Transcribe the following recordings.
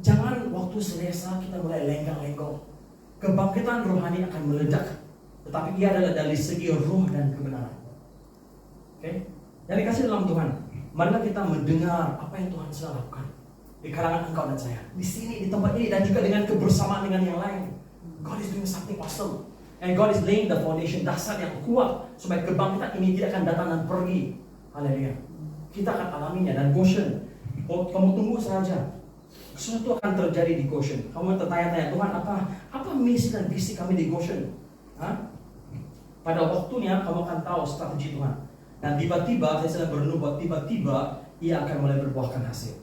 Jangan waktu selesa kita mulai lenggang-lenggong. Kebangkitan rohani akan meledak, tetapi ia adalah dari segi roh dan kebenaran. Oke? Yang dikasih dalam Tuhan, marilah kita mendengar apa yang Tuhan sedang lakukan di kalangan engkau dan saya, di sini, di tempat ini, dan juga dengan kebersamaan dengan yang lain. God is doing something awesome, and God is laying the foundation, dasar yang kuat, supaya kebangkitan ini tidak akan datang dan pergi. Haleluya. Kita akan alaminya. Dan Goshen, kamu tunggu saja, sesuatu akan terjadi di Goshen. Kamu tertanya-tanya, Tuhan, apa misi dan visi kami di Goshen? Pada waktunya kamu akan tahu strategi Tuhan. Dan tiba-tiba, saya sedang berenung bahwa tiba-tiba ia akan mulai berbuahkan hasil.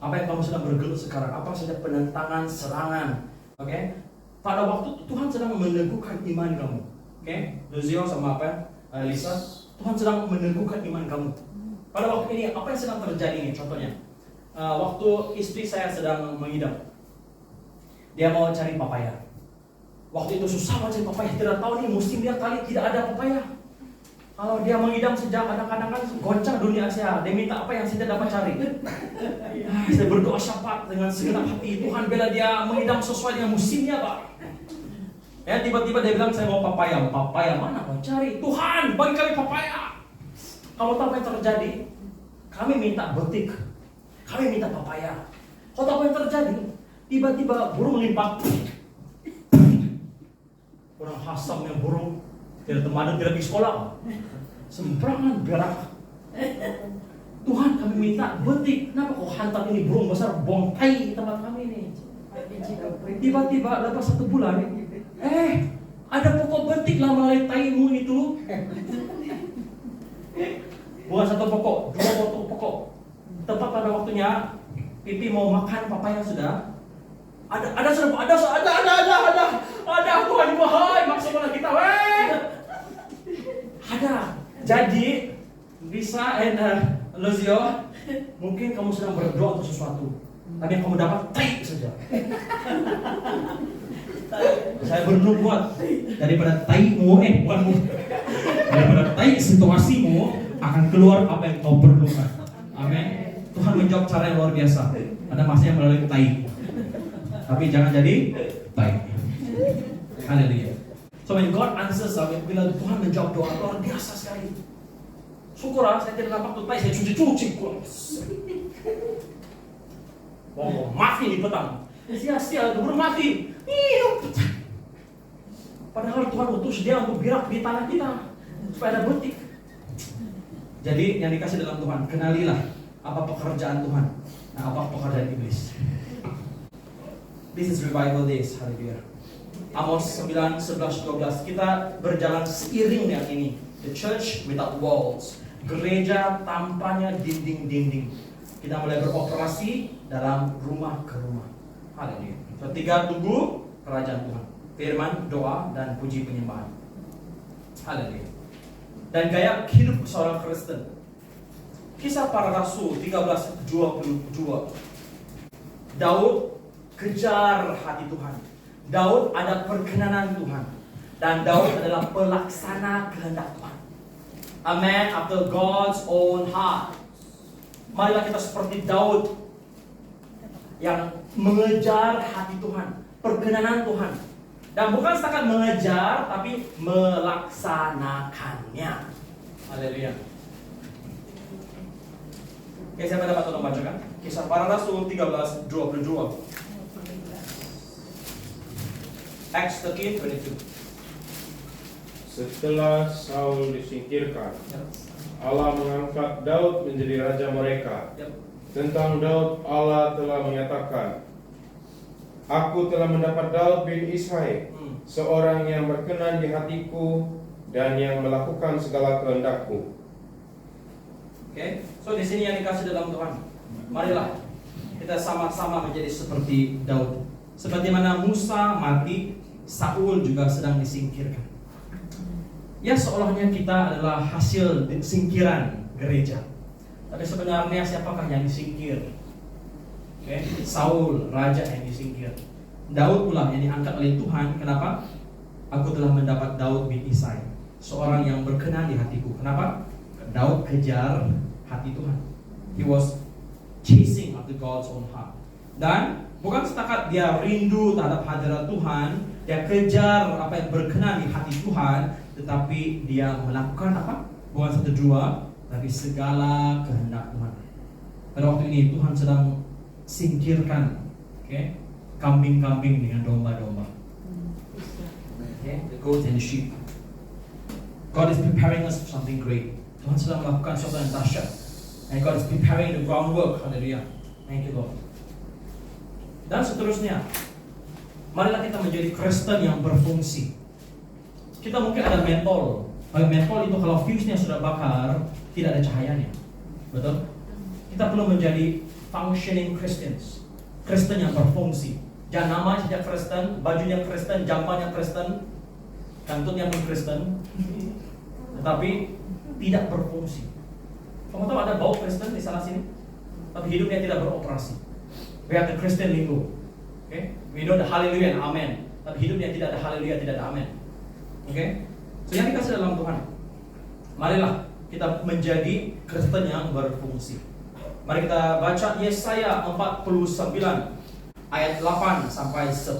Apa yang kamu sedang bergelut sekarang, apa saja penentangan, serangan, oke? Pada waktu Tuhan sedang meneguhkan iman kamu, oke? Luzio sama Lisa, Tuhan sedang meneguhkan iman kamu. Pada waktu ini, apa yang sedang terjadi ini? Contohnya, waktu istri saya sedang mengidam, dia mau cari papaya. Waktu itu susah mencari papaya, tidak tahu nih musim dia kali tidak ada papaya. Kalau dia mengidam sejak kadang-kadang kan goncang dunia saya, dia minta apa yang saya dapat cari. Saya berdoa syafaat dengan segenap hati, Tuhan bela dia mengidam sesuai dengan musimnya, Pak. Ya, tiba-tiba dia bilang, saya mau papaya. Papaya mana kau cari? Tuhan, bagi kami papaya. Kamu tahu apa yang terjadi? Kami minta betik, kami minta papaya. Kau tahu apa yang terjadi? Tiba-tiba burung melimpah. Kurang hasam yang burung. Tidak teman, tidak di sekolah, sembarangan berak. Tuhan, kami minta betik. Kenapa kau hantar ini burung besar bongkai di tempat kami ini? Tiba-tiba lepas 1 bulan, ada pokok betik lah melalui taimu itu. Bukan 1 pokok, 2 pokok. Tepat pada waktunya, pipi mau makan papaya sudah. Ada Tuhan, wahai maksudnya kita, ada. Jadi Lisa and Luzio, mungkin kamu sedang berdoa untuk sesuatu, tapi yang kamu dapat tai saja. Saya berdoa buat daripada taimu, bukanmu, daripada tai situasimu akan keluar apa yang kau perlukan. Amin. Tuhan menjawab cara yang luar biasa. Ada masanya melalui tai, tapi jangan jadi tai. Haleluya. So when God answers, bila Tuhan menjawab doa, luar biasa sekali. Syukurlah saya tidak dapat tutai, saya cuci. Mati di petang. Sia-sia, baru mati. Padahal Tuhan utus dia untuk birak di tanah kita supaya ada betik. Jadi yang dikasih dalam Tuhan, kenalilah apa pekerjaan Tuhan, apa pekerjaan iblis. This is revival days, haleluya. Amos 9, 11, 12. Kita berjalan seiring dengan ini. The church without walls. Gereja tanpanya dinding-dinding. Kita mulai beroperasi dalam rumah ke rumah. Haleluya. So, 3 tugu kerajaan Tuhan. Firman, doa, dan puji penyembahan. Haleluya. Dan gaya hidup seorang Kristen. Kisah Para Rasul 13:22. Daud kejar hati Tuhan. Daud ada perkenanan Tuhan, dan Daud adalah pelaksana kehendak Tuhan. A man after God's own heart. Marilah kita seperti Daud yang mengejar hati Tuhan, perkenanan Tuhan, dan bukan setakat mengejar, tapi melaksanakannya. Haleluya. Oke, siapa dapat tolong bacakan? Kisah Para Rasul 13:22. Acts 13:22. Setelah Saul disingkirkan, Allah mengangkat Daud menjadi raja mereka. Tentang Daud, Allah telah menyatakan, Aku telah mendapat Daud bin Isai, seorang yang berkenan di hatiku dan yang melakukan segala kehendakku. Oke, so di sini yang dikasih dalam Tuhan. Marilah kita sama-sama menjadi seperti Daud. Seperti mana Musa mati, Saul juga sedang disingkirkan. Ya, seolahnya kita adalah hasil singkiran gereja. Tapi sebenarnya siapakah yang disingkir? Oke, Saul, raja yang disingkir. Daud pula yang diangkat oleh Tuhan. Kenapa? Aku telah mendapat Daud bin Isai, seorang yang berkenan di hatiku. Kenapa? Daud kejar hati Tuhan. He was chasing after God's own heart. Dan Bukan setakat dia rindu terhadap hadirat Tuhan, dia kejar apa yang berkenan di hati Tuhan, tetapi dia melakukan apa? Bukan satu dua, tapi segala kehendak Tuhan. Pada waktu ini Tuhan sedang singkirkan, kambing-kambing dengan domba-domba. The goat and the sheep. God is preparing us for something great. Tuhan sedang melakukan sesuatu yang dahsyat. And God is preparing the groundwork. Hallelujah. Thank you, Lord. Dan seterusnya, marilah kita menjadi Kristen yang berfungsi. Kita mungkin ada mentol. Mentol itu kalau fuse-nya sudah bakar, tidak ada cahayanya. Betul? Kita perlu menjadi functioning Christians. Kristen yang berfungsi. Jangan nama saja Kristen, bajunya Kristen, jampannya Kristen, kantutnya pun Kristen, tetapi tidak berfungsi. Kamu tahu ada bau Kristen di sana sini, tapi hidupnya tidak beroperasi. We have the Christian lingo, we know the hallelujah and amen, tapi hidupnya tidak ada hallelujah, tidak ada amen. So yang dikasih dalam Tuhan, marilah kita menjadi Kristen yang berfungsi. Mari kita baca Yesaya 49 ayat 8 sampai 10.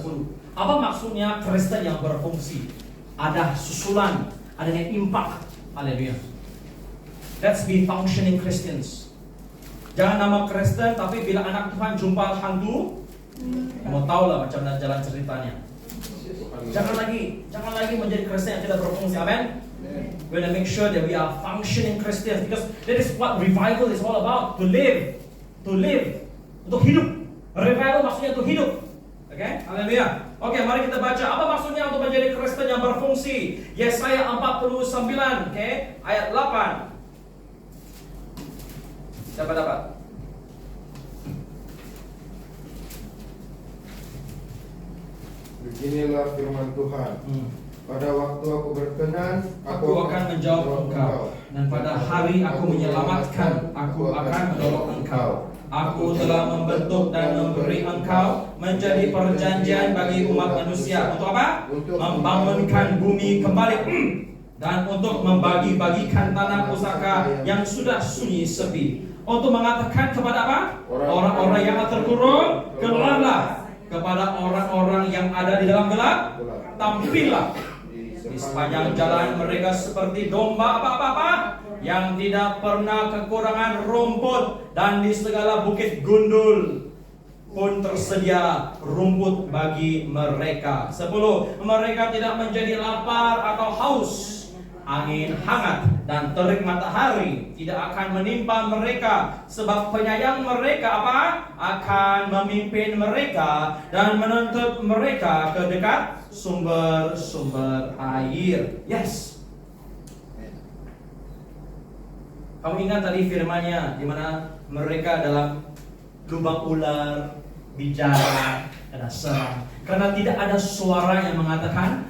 Apa maksudnya Kristen yang berfungsi? Ada susulan, ada impact. Haleluya. Let's be functioning Christians. Jangan nama Kristen, tapi bila anak Tuhan jumpa hantu, kamu tahu lah macam mana jalan ceritanya. Jangan lagi menjadi Kristen yang tidak berfungsi. Amen. We want to make sure that we are functioning Christians, because that is what revival is all about. To live, untuk hidup. Revival maksudnya untuk hidup. Haleluya. Mari kita baca apa maksudnya untuk menjadi Kristen yang berfungsi. Yesaya 49, ayat 8. Siapa dapat? Beginilah firman Tuhan. Pada waktu aku berkenan, aku akan menjawab engkau, dan pada hari aku menyelamatkan, aku akan menolong engkau. Aku telah membentuk dan memberi engkau menjadi perjanjian bagi umat manusia. Untuk apa? Membangunkan bumi kembali dan untuk membagi-bagikan tanah pusaka yang sudah sunyi sepi. Untuk mengatakan kepada apa? Orang-orang yang terkurung, keluarlah. Kepada orang-orang yang ada di dalam gelap, tampillah. Di sepanjang jalan mereka seperti domba apa-apa yang tidak pernah kekurangan rumput, dan di segala bukit gundul pun tersedia rumput bagi mereka. 10. Mereka tidak menjadi lapar atau haus. Angin hangat dan terik matahari tidak akan menimpa mereka, sebab penyayang mereka apa? Akan memimpin mereka dan menuntut mereka ke dekat sumber-sumber air. Yes. Kamu ingat tadi firman-Nya di mana mereka dalam lubang ular bicara dan serang, karena tidak ada suara yang mengatakan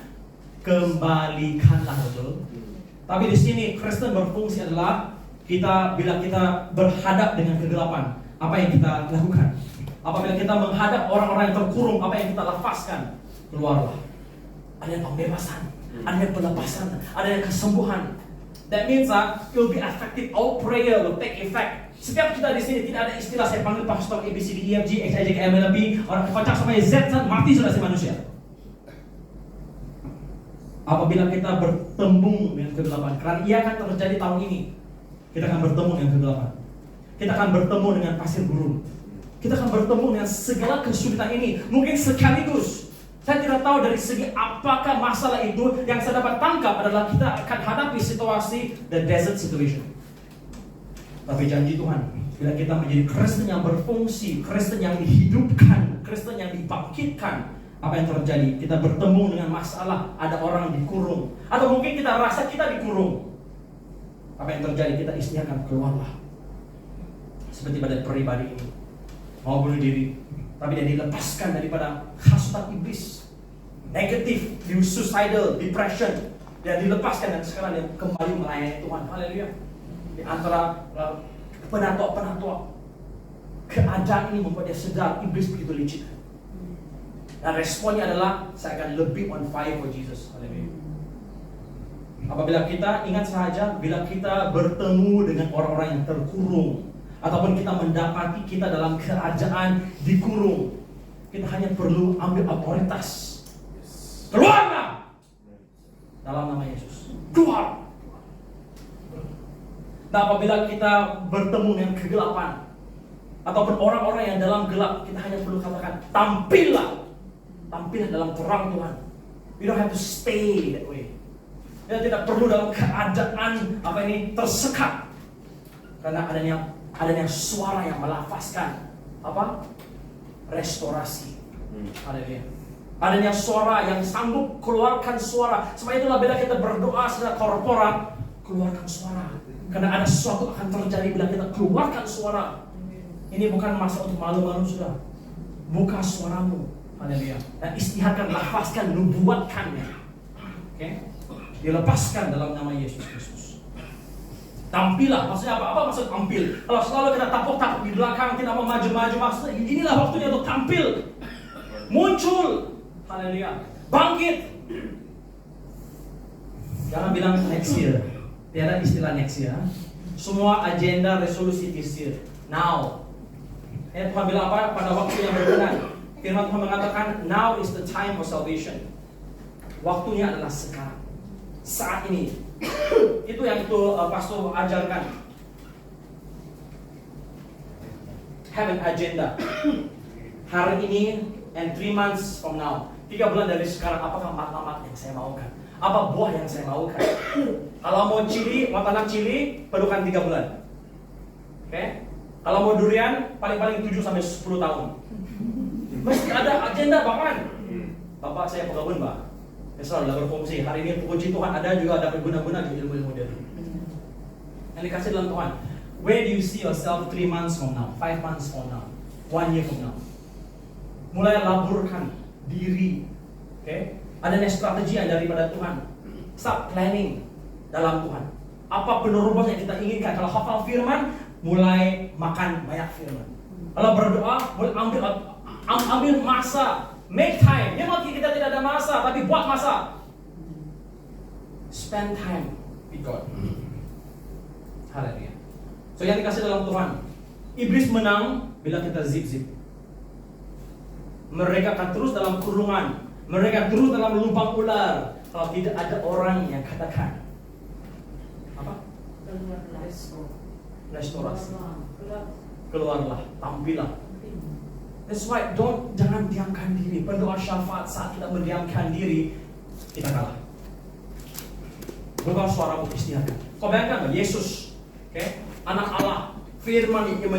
kembalikanlah, betul. Tapi di sini Kristen berfungsi adalah bila kita berhadap dengan kegelapan, apa yang kita lakukan? Apabila kita menghadap orang-orang yang terkurung, apa yang kita lepaskan? Keluarlah. Ada yang pembebasan, ada yang pelepasan, ada yang kesembuhan. That means it will be effective. Our prayer will take effect. Setiap kita di sini tidak ada istilah saya panggil pastor ABCDEFG XYZKMLB, orang kocak sampai Z mati sudah si manusia. Apabila kita bertemu dengan kegelapan, karena ia akan terjadi tahun ini, kita akan bertemu dengan kegelapan. Kita akan bertemu dengan pasir gurun. Kita akan bertemu dengan segala kesulitan ini. Mungkin sekaligus. Saya tidak tahu dari segi apakah masalah itu. Yang saya dapat tangkap adalah kita akan hadapi situasi the desert situation. Tapi janji Tuhan, bila kita menjadi Kristen yang berfungsi, Kristen yang dihidupkan, Kristen yang dibangkitkan, apa yang terjadi? Kita bertemu dengan masalah, ada orang dikurung, atau mungkin kita rasa kita dikurung. Apa yang terjadi? Kita istiakan, keluarlah. Seperti pada pribadi ini, mau bunuh diri, tapi dia dilepaskan daripada hasutan iblis, negatif, suicidal, depression. Dia dilepaskan dan sekarang dia kembali melayani Tuhan. Haleluya. Di antara penatua-penatua, keadaan ini membuat dia sedar iblis begitu licik. Dan responnya adalah saya akan lebih on fire for Jesus. Haleluya. Apabila kita ingat saja, bila kita bertemu dengan orang-orang yang terkurung, ataupun kita mendapati kita dalam keadaan dikurung, Kita hanya perlu ambil otoritas. Keluarlah dalam nama Yesus. Keluar. Nah, apabila kita bertemu dengan kegelapan ataupun orang-orang yang dalam gelap, kita hanya perlu katakan, tampillah dalam terang Tuhan. You don't have to stay that way. Kita tidak perlu dalam keadaan tersekat, karena adanya suara yang melafazkan restorasi. Haleluya. Adanya suara yang sanggup keluarkan suara. Sebab itulah bila kita berdoa secara korporat, keluarkan suara. Karena ada sesuatu akan terjadi bila kita keluarkan suara. Ini bukan masa untuk malu-malu, sudah. Buka suaramu. Haleluya. Dan istiharkan, lafazkan, nubuatkannya. Oke? Dilepaskan dalam nama Yesus Kristus. Tampillah, maksudnya apa? Apa maksud tampil? Kalau selalu kita tapuk-tapuk di belakang, tidak mau maju-maju, maksudnya inilah waktunya untuk tampil. Muncul. Haleluya. Bangkit. Jangan bilang next year. Tiada istilah next year. Semua agenda resolusi this year. Now. Tuhan bilang apa? Pada waktu yang berkenan. Firman Tuhan mengatakan, now is the time of salvation. Waktunya adalah sekarang. Saat ini. Itu yang pastor ajarkan. Have an agenda. Hari ini and 3 months from now. 3 bulan dari sekarang, apakah matlamat yang saya maukan? Apa buah yang saya maukan? Kalau mau tanam cili, perlukan 3 bulan. Oke? Kalau mau durian, paling-paling 7 sampai 10 tahun. Mesti ada agenda, bahkan. Bapak saya pegawai, Mbak. Selalu berfungsi. Hari ini puji Tuhan ada juga dapat guna-guna di ilmu-ilmu dia. Yang dikasih dalam Tuhan. Where do you see yourself 3 months from now, 5 months from now, 1 year from now? Mulai laburkan diri. Okay? Adanya strategi yang daripada Tuhan. Start planning dalam Tuhan. Apa penerobos yang kita inginkan? Kalau hafal firman, mulai makan banyak firman. Kalau berdoa, mulai ambil masa. Make time. Memang kita tidak ada masa, tapi buat masa. Spend time with God. Haleluya. So yang dikasih dalam Tuhan, iblis menang bila kita zip-zip. Mereka akan terus dalam kurungan. Mereka terus dalam lubang ular. Kalau tidak ada orang yang katakan apa? Restorasi. Keluarlah, tampillah. That's why jangan diamkan diri. Berdoa syafaat saat kita mendiamkan diri, kita kalah. Buka suara istiharkan. Kau bayangkan Yesus, anak Allah, firman yang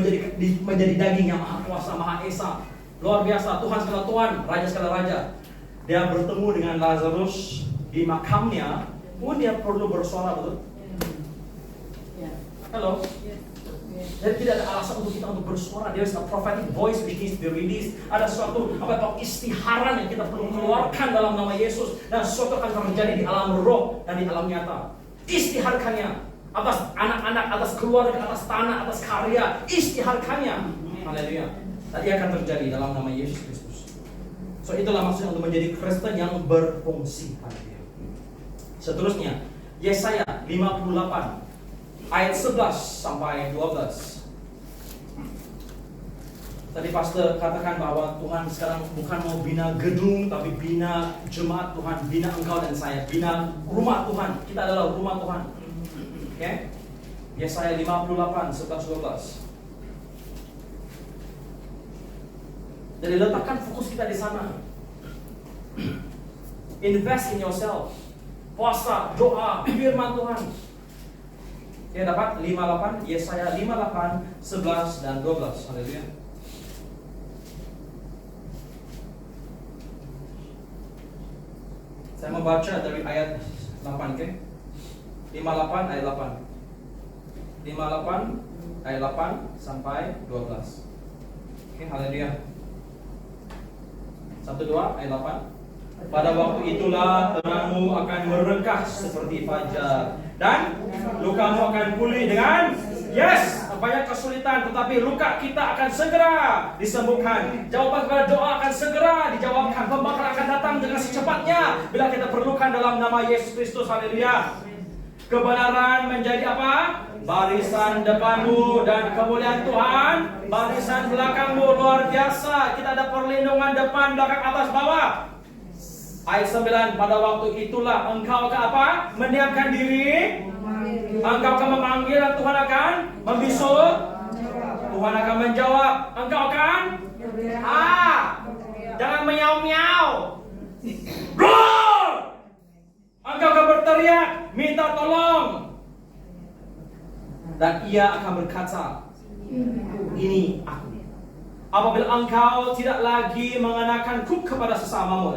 menjadi daging yang maha kuasa, maha esa, luar biasa, Tuhan segala Tuhan, Raja segala Raja. Dia bertemu dengan Lazarus di makamnya, pun dia perlu bersuara, betul? Halo. Jadi tidak ada alasan untuk kita untuk bersuara. There is a prophetic voice which needs to be released. Ada suatu istiharan yang kita perlu keluarkan dalam nama Yesus, dan sesuatu akan terjadi di alam roh dan di alam nyata. Istiharkannya atas anak-anak, atas keluarga, atas tanah, atas karya. Istiharkannya. Haleluya. Tadi akan terjadi dalam nama Yesus Kristus. So itulah maksudnya untuk menjadi Kristen yang berfungsi. Haleluya. Seterusnya Yesaya 58 ayat 11 sampai 12. Tadi pastor katakan bahwa Tuhan sekarang bukan mau bina gedung, tapi bina jemaat Tuhan, bina engkau dan saya, bina rumah Tuhan. Kita adalah rumah Tuhan. Oke? Yesaya 58 11 12. Jadi letakkan fokus kita di sana. Invest in yourself. Puasa, doa, firman Tuhan. Oke, dapat 58, Yesaya 58, 11 dan 12. Haleluya. Saya membaca dari ayat 8, oke? 58 ayat 8. 58 ayat 8 sampai 12. Oke, haleluya. 1 2 ayat 8. Pada waktu itulah terangmu akan merekah seperti fajar, dan lukamu akan pulih dengan banyak kesulitan, tetapi luka kita akan segera disembuhkan. Jawaban kepada doa akan segera dijawabkan. Pembakaran akan datang dengan secepatnya bila kita perlukan dalam nama Yesus Kristus. Haleluya. Kebenaran menjadi apa? Barisan depanmu, dan kemuliaan Tuhan Barisan belakangmu luar biasa. Kita ada perlindungan depan, belakang, atas, bawah. Ayat 9, pada waktu itulah engkau akan apa? Mendiamkan diri. Engkau akan memanggil dan Tuhan akan membisu. Tuhan akan menjawab. Engkau akan jangan menyau-nyau. Roar! Engkau akan berteriak, minta tolong. Dan ia akan berkata, ini aku. Apabila engkau tidak lagi mengenakan kuk kepada sesamamu.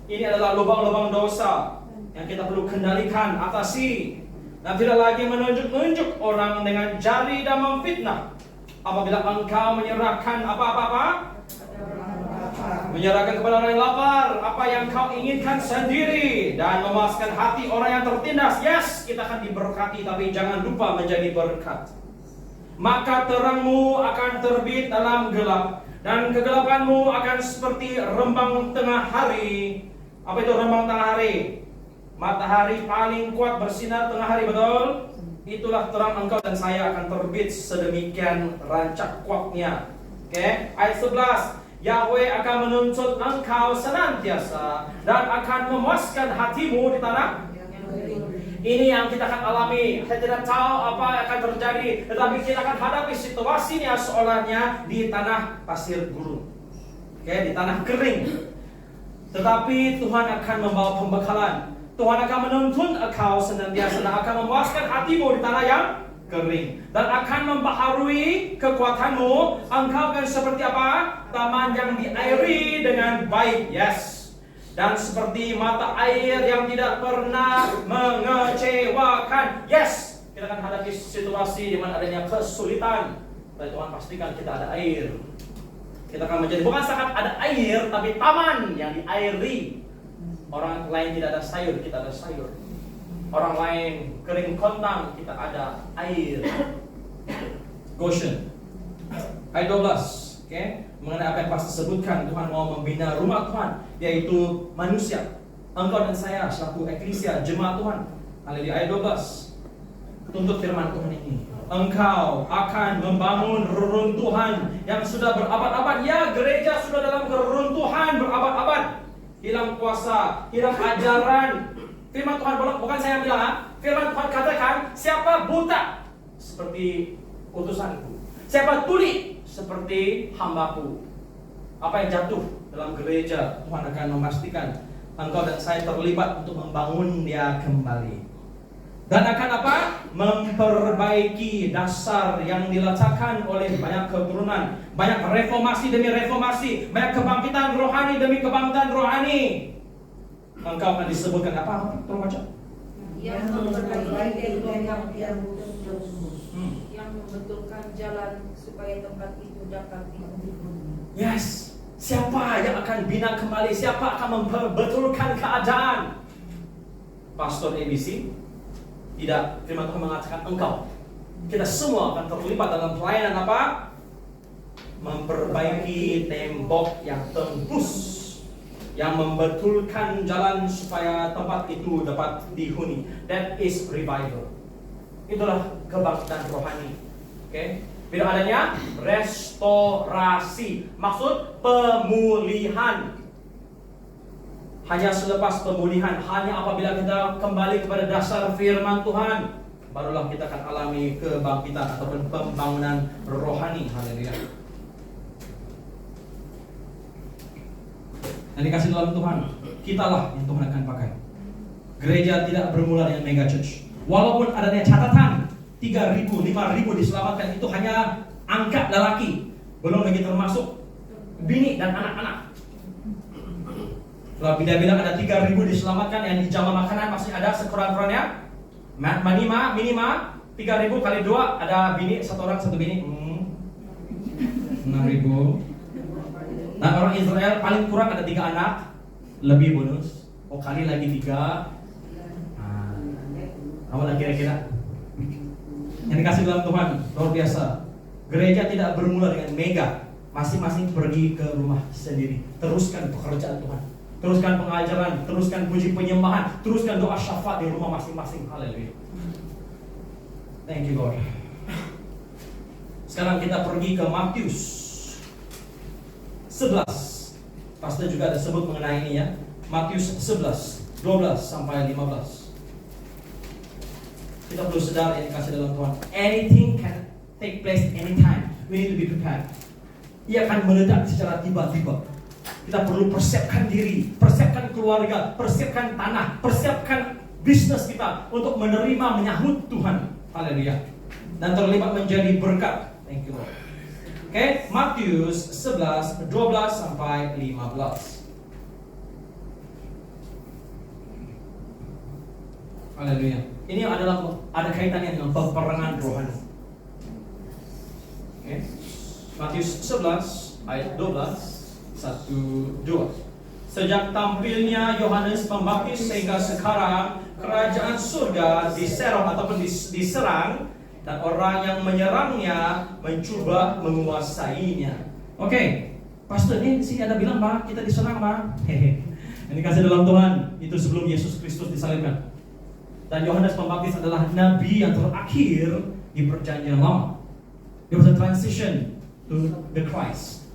Ini adalah lubang-lubang dosa yang kita perlu kendalikan, atasi. Dan tidak lagi menunjuk-nunjuk orang dengan jari dan memfitnah. Apabila engkau menyerahkan apa-apa, menyerahkan kepada orang yang lapar apa yang kau inginkan sendiri, dan memuaskan hati orang yang tertindas. Yes, kita akan diberkati, tapi jangan lupa menjadi berkat. Maka terangmu akan terbit dalam gelap, dan kegelapanmu akan seperti rembang tengah hari. Apa itu rembang tengah hari? Matahari paling kuat bersinar tengah hari, betul? Itulah terang engkau dan saya akan terbit sedemikian rancak kuatnya. Oke, ayat 11. Yahweh akan menuntut engkau senantiasa dan akan memuaskan hatimu di tanah. Ini yang kita akan alami. Saya tidak tahu apa yang akan terjadi, tetapi kita akan hadapi situasinya seolahnya di tanah pasir gurun. Oke, di tanah kering. Tetapi Tuhan akan membawa pembekalan. Tuhan akan menuntun engkau senantiasa dan akan memuaskan hatimu di tanah yang kering, dan akan membaharui kekuatanmu. Engkau akan seperti apa? Taman yang diairi dengan baik. Yes. Dan seperti mata air yang tidak pernah mengecewakan. Yes. Kita akan hadapi situasi di mana adanya kesulitan, tapi Tuhan pastikan kita ada air. Kita akan menjadi bukan saat ada air, tapi taman yang diairi. Orang lain tidak ada sayur, kita ada sayur. Orang lain kering kontang, kita ada air. Goshen. Ayat 12. Okay? Mengenai apa yang pastor sebutkan, Tuhan mau membina rumah Tuhan, yaitu manusia. Engkau dan saya selaku eklesia, jemaat Tuhan. Haleluya. Ayat 12. Tuntut firman Tuhan ini. Engkau akan membangun reruntuhan yang sudah berabad-abad. Ya, gereja sudah dalam keruntuhan berabad-abad. Hilang kuasa, hilang ajaran. Firman Tuhan, bukan saya bilang, firman Tuhan katakan, siapa buta seperti utusanku, siapa tuli seperti hambaku. Apa yang jatuh dalam gereja, Tuhan akan memastikan engkau dan saya terlibat untuk membangun dia kembali. Dan akan apa? Memperbaiki dasar yang diletakkan oleh banyak keturunan, banyak reformasi demi reformasi, banyak kebangkitan rohani demi kebangkitan rohani. Engkau akan disebutkan apa? Tolong baca. Yang memperbaiki yang membetulkan jalan supaya tempat itu dapat dihuni. Yes. Siapa yang akan bina kembali? Siapa akan membetulkan keadaan? Pastor ABC? Tidak. Firman Tuhan mengatakan engkau. Kita semua akan terlibat dalam pelayanan apa? Memperbaiki tembok yang tembus, yang membetulkan jalan supaya tempat itu dapat dihuni. That is revival. Itulah kebangkitan rohani. Okay? Bila adanya restorasi, maksud pemulihan. Hanya selepas pemulihan, hanya apabila kita kembali kepada dasar firman Tuhan, barulah kita akan alami kebangkitan ataupun pembangunan rohani. Haleluya. Dan dikasih dalam Tuhan, kitalah yang Tuhan akan pakai. Gereja tidak bermula dengan mega church. Walaupun adanya catatan 3.000, 5.000 diselamatkan, itu hanya angka lelaki, belum lagi termasuk bini dan anak-anak. Kalau bila ada 3.000 diselamatkan, yang dijaga makanan masih ada sekurang-kurangnya minimal 3.000 kali 2, ada bini, satu orang satu bini, 6.000. Nah, orang Israel paling kurang ada 3 anak, lebih bonus. Oh, kali lagi 3. Apa lah kira-kira? Yang dikasih dalam Tuhan, luar biasa. Gereja tidak bermula dengan mega. Masing-masing pergi ke rumah sendiri. Teruskan pekerjaan Tuhan, teruskan pengajaran, teruskan puji penyembahan, teruskan doa syafaat di rumah masing-masing. Haleluya. Thank you Lord. Sekarang kita pergi ke Matius 11. Pastor juga ada sebut mengenai ini ya. Matius 11, 12 sampai 15. Kita perlu sadar yang dikasih dalam Tuhan. Anything can take place anytime. We need to be prepared. Ia akan meledak secara tiba-tiba. Kita perlu persiapkan diri, persiapkan keluarga, persiapkan tanah, persiapkan bisnis kita untuk menerima menyahut Tuhan. Haleluya. Dan terlibat menjadi berkat. Thank you Lord. Oke, Matius 11, 12 sampai 15. Haleluya. Ini ada kaitannya dengan peperangan rohani. Oke. Matius 11 ayat 12 1, 2. Sejak tampilnya Yohanes Pembaptis sehingga sekarang kerajaan surga diserang ataupun diserang dan orang yang menyerangnya mencoba menguasainya. Oke, Pastor ini sini ada bilang Pak, kita diserang Pak. Hehe. Ini kasih dalam Tuhan, itu sebelum Yesus Kristus disalibkan. Dan Yohanes Pembaptis adalah nabi yang terakhir di perjanjian lama. There was a transition to the Christ.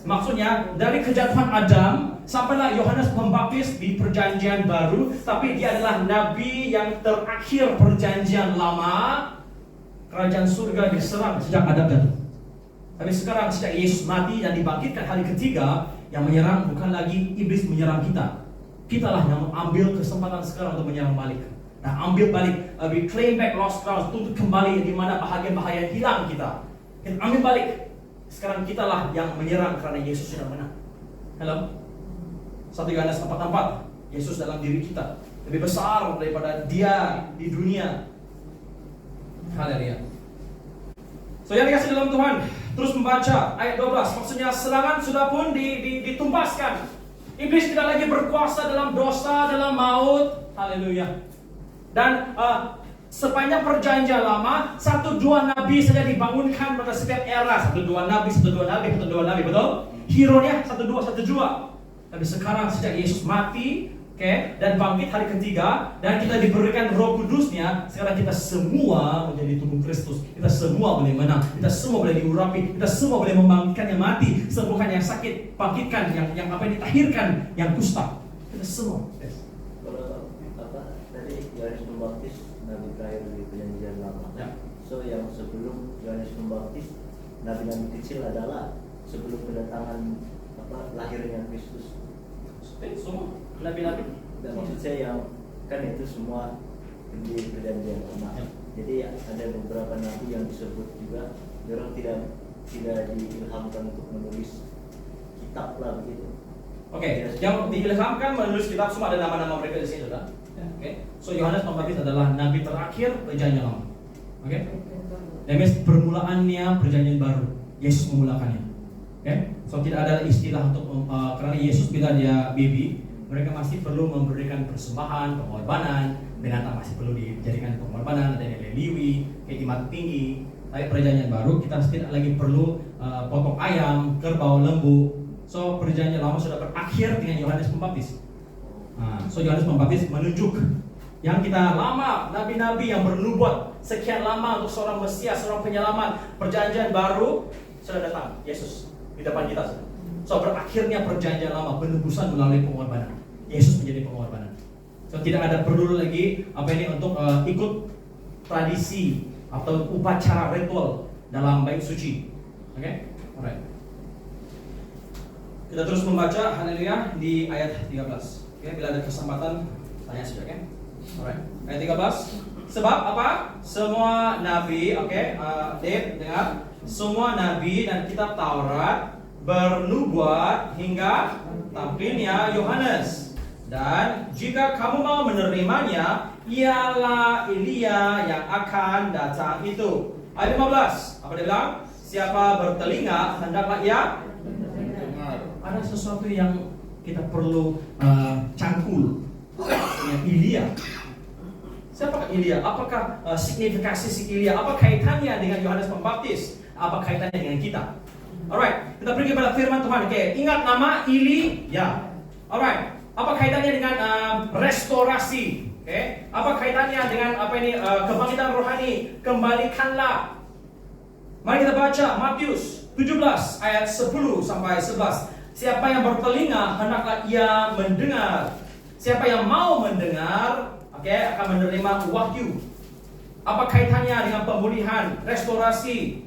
Maksudnya dari kejatuhan Adam sampailah Yohanes Pembaptis di perjanjian baru, tapi dia adalah nabi yang terakhir perjanjian lama. Kerajaan surga diserang sejak Adam jatuh. Tapi sekarang sejak Yesus mati dan dibangkitkan hari ketiga, yang menyerang bukan lagi iblis menyerang kita. Kitalah yang mengambil kesempatan sekarang untuk menyerang balik. Nah, ambil balik, we claim back lost ground, tuntut kembali di mana bahagian-bahagian hilang kita. Kita ambil balik. Sekarang kitalah yang menyerang karena Yesus sudah menang. Halo? 1 Yohanes 4:4. Yesus dalam diri kita lebih besar daripada dia di dunia. Haleluya. So yang dikasih dalam Tuhan, terus membaca ayat 12. Maksudnya serangan sudah pun ditumpaskan. Iblis tidak lagi berkuasa dalam dosa, dalam maut. Haleluya. Dan sepanjang perjanjian lama, 1-2 nabi saja dibangunkan pada setiap era. 1-2 nabi, betul? Hero-nya 1-2. Tapi sekarang sejak Yesus mati, dan bangkit hari ketiga, dan kita diberikan Roh Kudusnya, sekarang kita semua menjadi tubuh Kristus. Kita semua boleh menang, kita semua boleh diurapi, kita semua boleh membangkitkan yang mati, sembuhkan yang sakit, bangkitkan yang apa yang ditahirkan, yang kusta. Kita semua. Kalau tadi Yohanes Pembaptis nabi terakhir di perjanjian lama. Ya. So yang sebelum Yohanes Pembaptis, nabi-nabi kecil adalah sebelum kedatangan lahirnya Kristus. Semua nabi-nabi. Dan maksud saya yang kan itu semua di perjanjian lama. Ya. Jadi ada beberapa nabi yang disebut juga orang tidak diilhamkan untuk menulis kitab lah begitu. Oke, yang diilhamkan menulis kitab semua ada nama-nama mereka di sini, sudah. So Yohanes Pembaptis adalah nabi terakhir perjanjian lama. Dan permulaannya perjanjian baru. Yesus memulakannya. So tidak ada istilah untuk karena Yesus bila dia baby, mereka masih perlu memberikan persembahan, pengorbanan, binatang masih perlu dijadikan pengorbanan, ada nilai liwi, iman tinggi. Tapi perjanjian baru kita tidak lagi perlu potong ayam, kerbau, lembu. So perjanjian lama sudah berakhir dengan Yohanes Pembaptis. So Yohanes Pembaptis menunjuk yang kita lama, nabi-nabi yang bernubuat sekian lama untuk seorang Mesias, seorang penyelamat. Perjanjian baru sudah datang, Yesus di depan kita. So berakhirnya perjanjian lama, penebusan melalui pengorbanan. Yesus menjadi pengorbanan. So tidak ada perlu lagi untuk ikut tradisi atau upacara ritual dalam bait suci. Alright. Kita terus membaca haleluya di ayat 13. Bila ada kesempatan tanya saja, Alright. Ayat 13. Sebab apa? Semua nabi, Dave dengar, semua nabi dan kitab Taurat bernubuat hingga tampilnya Yohanes. Dan jika kamu mau menerimanya, ialah Elia yang akan datang itu. Ayat 15. Apa dia bilang? Siapa bertelinga hendaklah ia dengar. Ada sesuatu yang kita perlu cangkul. Elia. Siapakah Elia? Apakah signifikasi si Elia? Apa kaitannya dengan Yohanes Pembaptis? Apa kaitannya dengan kita? Alright, kita pergi pada firman Tuhan. Ingat nama Elia. Alright, apa kaitannya dengan restorasi? Apa kaitannya dengan kebangkitan rohani? Kembalikanlah. Mari kita baca Matius 17 ayat 10 sampai 11. Siapa yang bertelinga hendaklah ia mendengar. Siapa yang mau mendengar, akan menerima wahyu. Apa kaitannya dengan pemulihan, restorasi?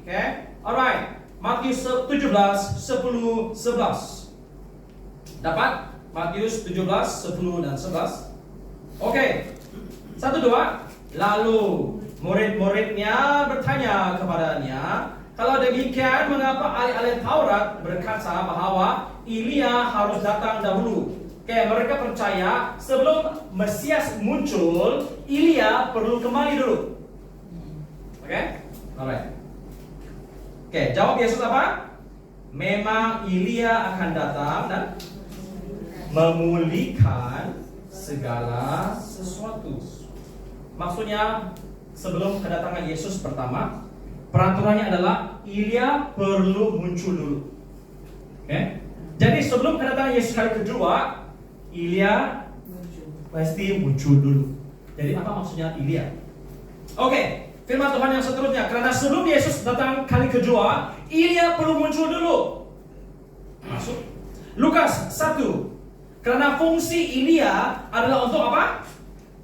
Alright. Matius 17 10 11. Dapat? Matius 17 10 dan 11. Satu dua. Lalu murid-muridnya bertanya kepadanya, kalau demikian mengapa ahli-ahli Taurat berkata bahwa Elia harus datang dahulu? Mereka percaya sebelum Mesias muncul, Elia perlu kembali dulu. Alright. Jawab Yesus apa? Memang Elia akan datang dan memulihkan segala sesuatu. Maksudnya sebelum kedatangan Yesus pertama, peraturannya adalah Elia perlu muncul dulu. Jadi sebelum kedatangan Yesus kali kedua, Elia pasti muncul dulu. Jadi apa maksudnya Elia? Firman Tuhan yang seterusnya, karena sebelum Yesus datang kali kedua, Elia perlu muncul dulu. Masuk. Lukas 1. Karena fungsi Elia adalah untuk apa?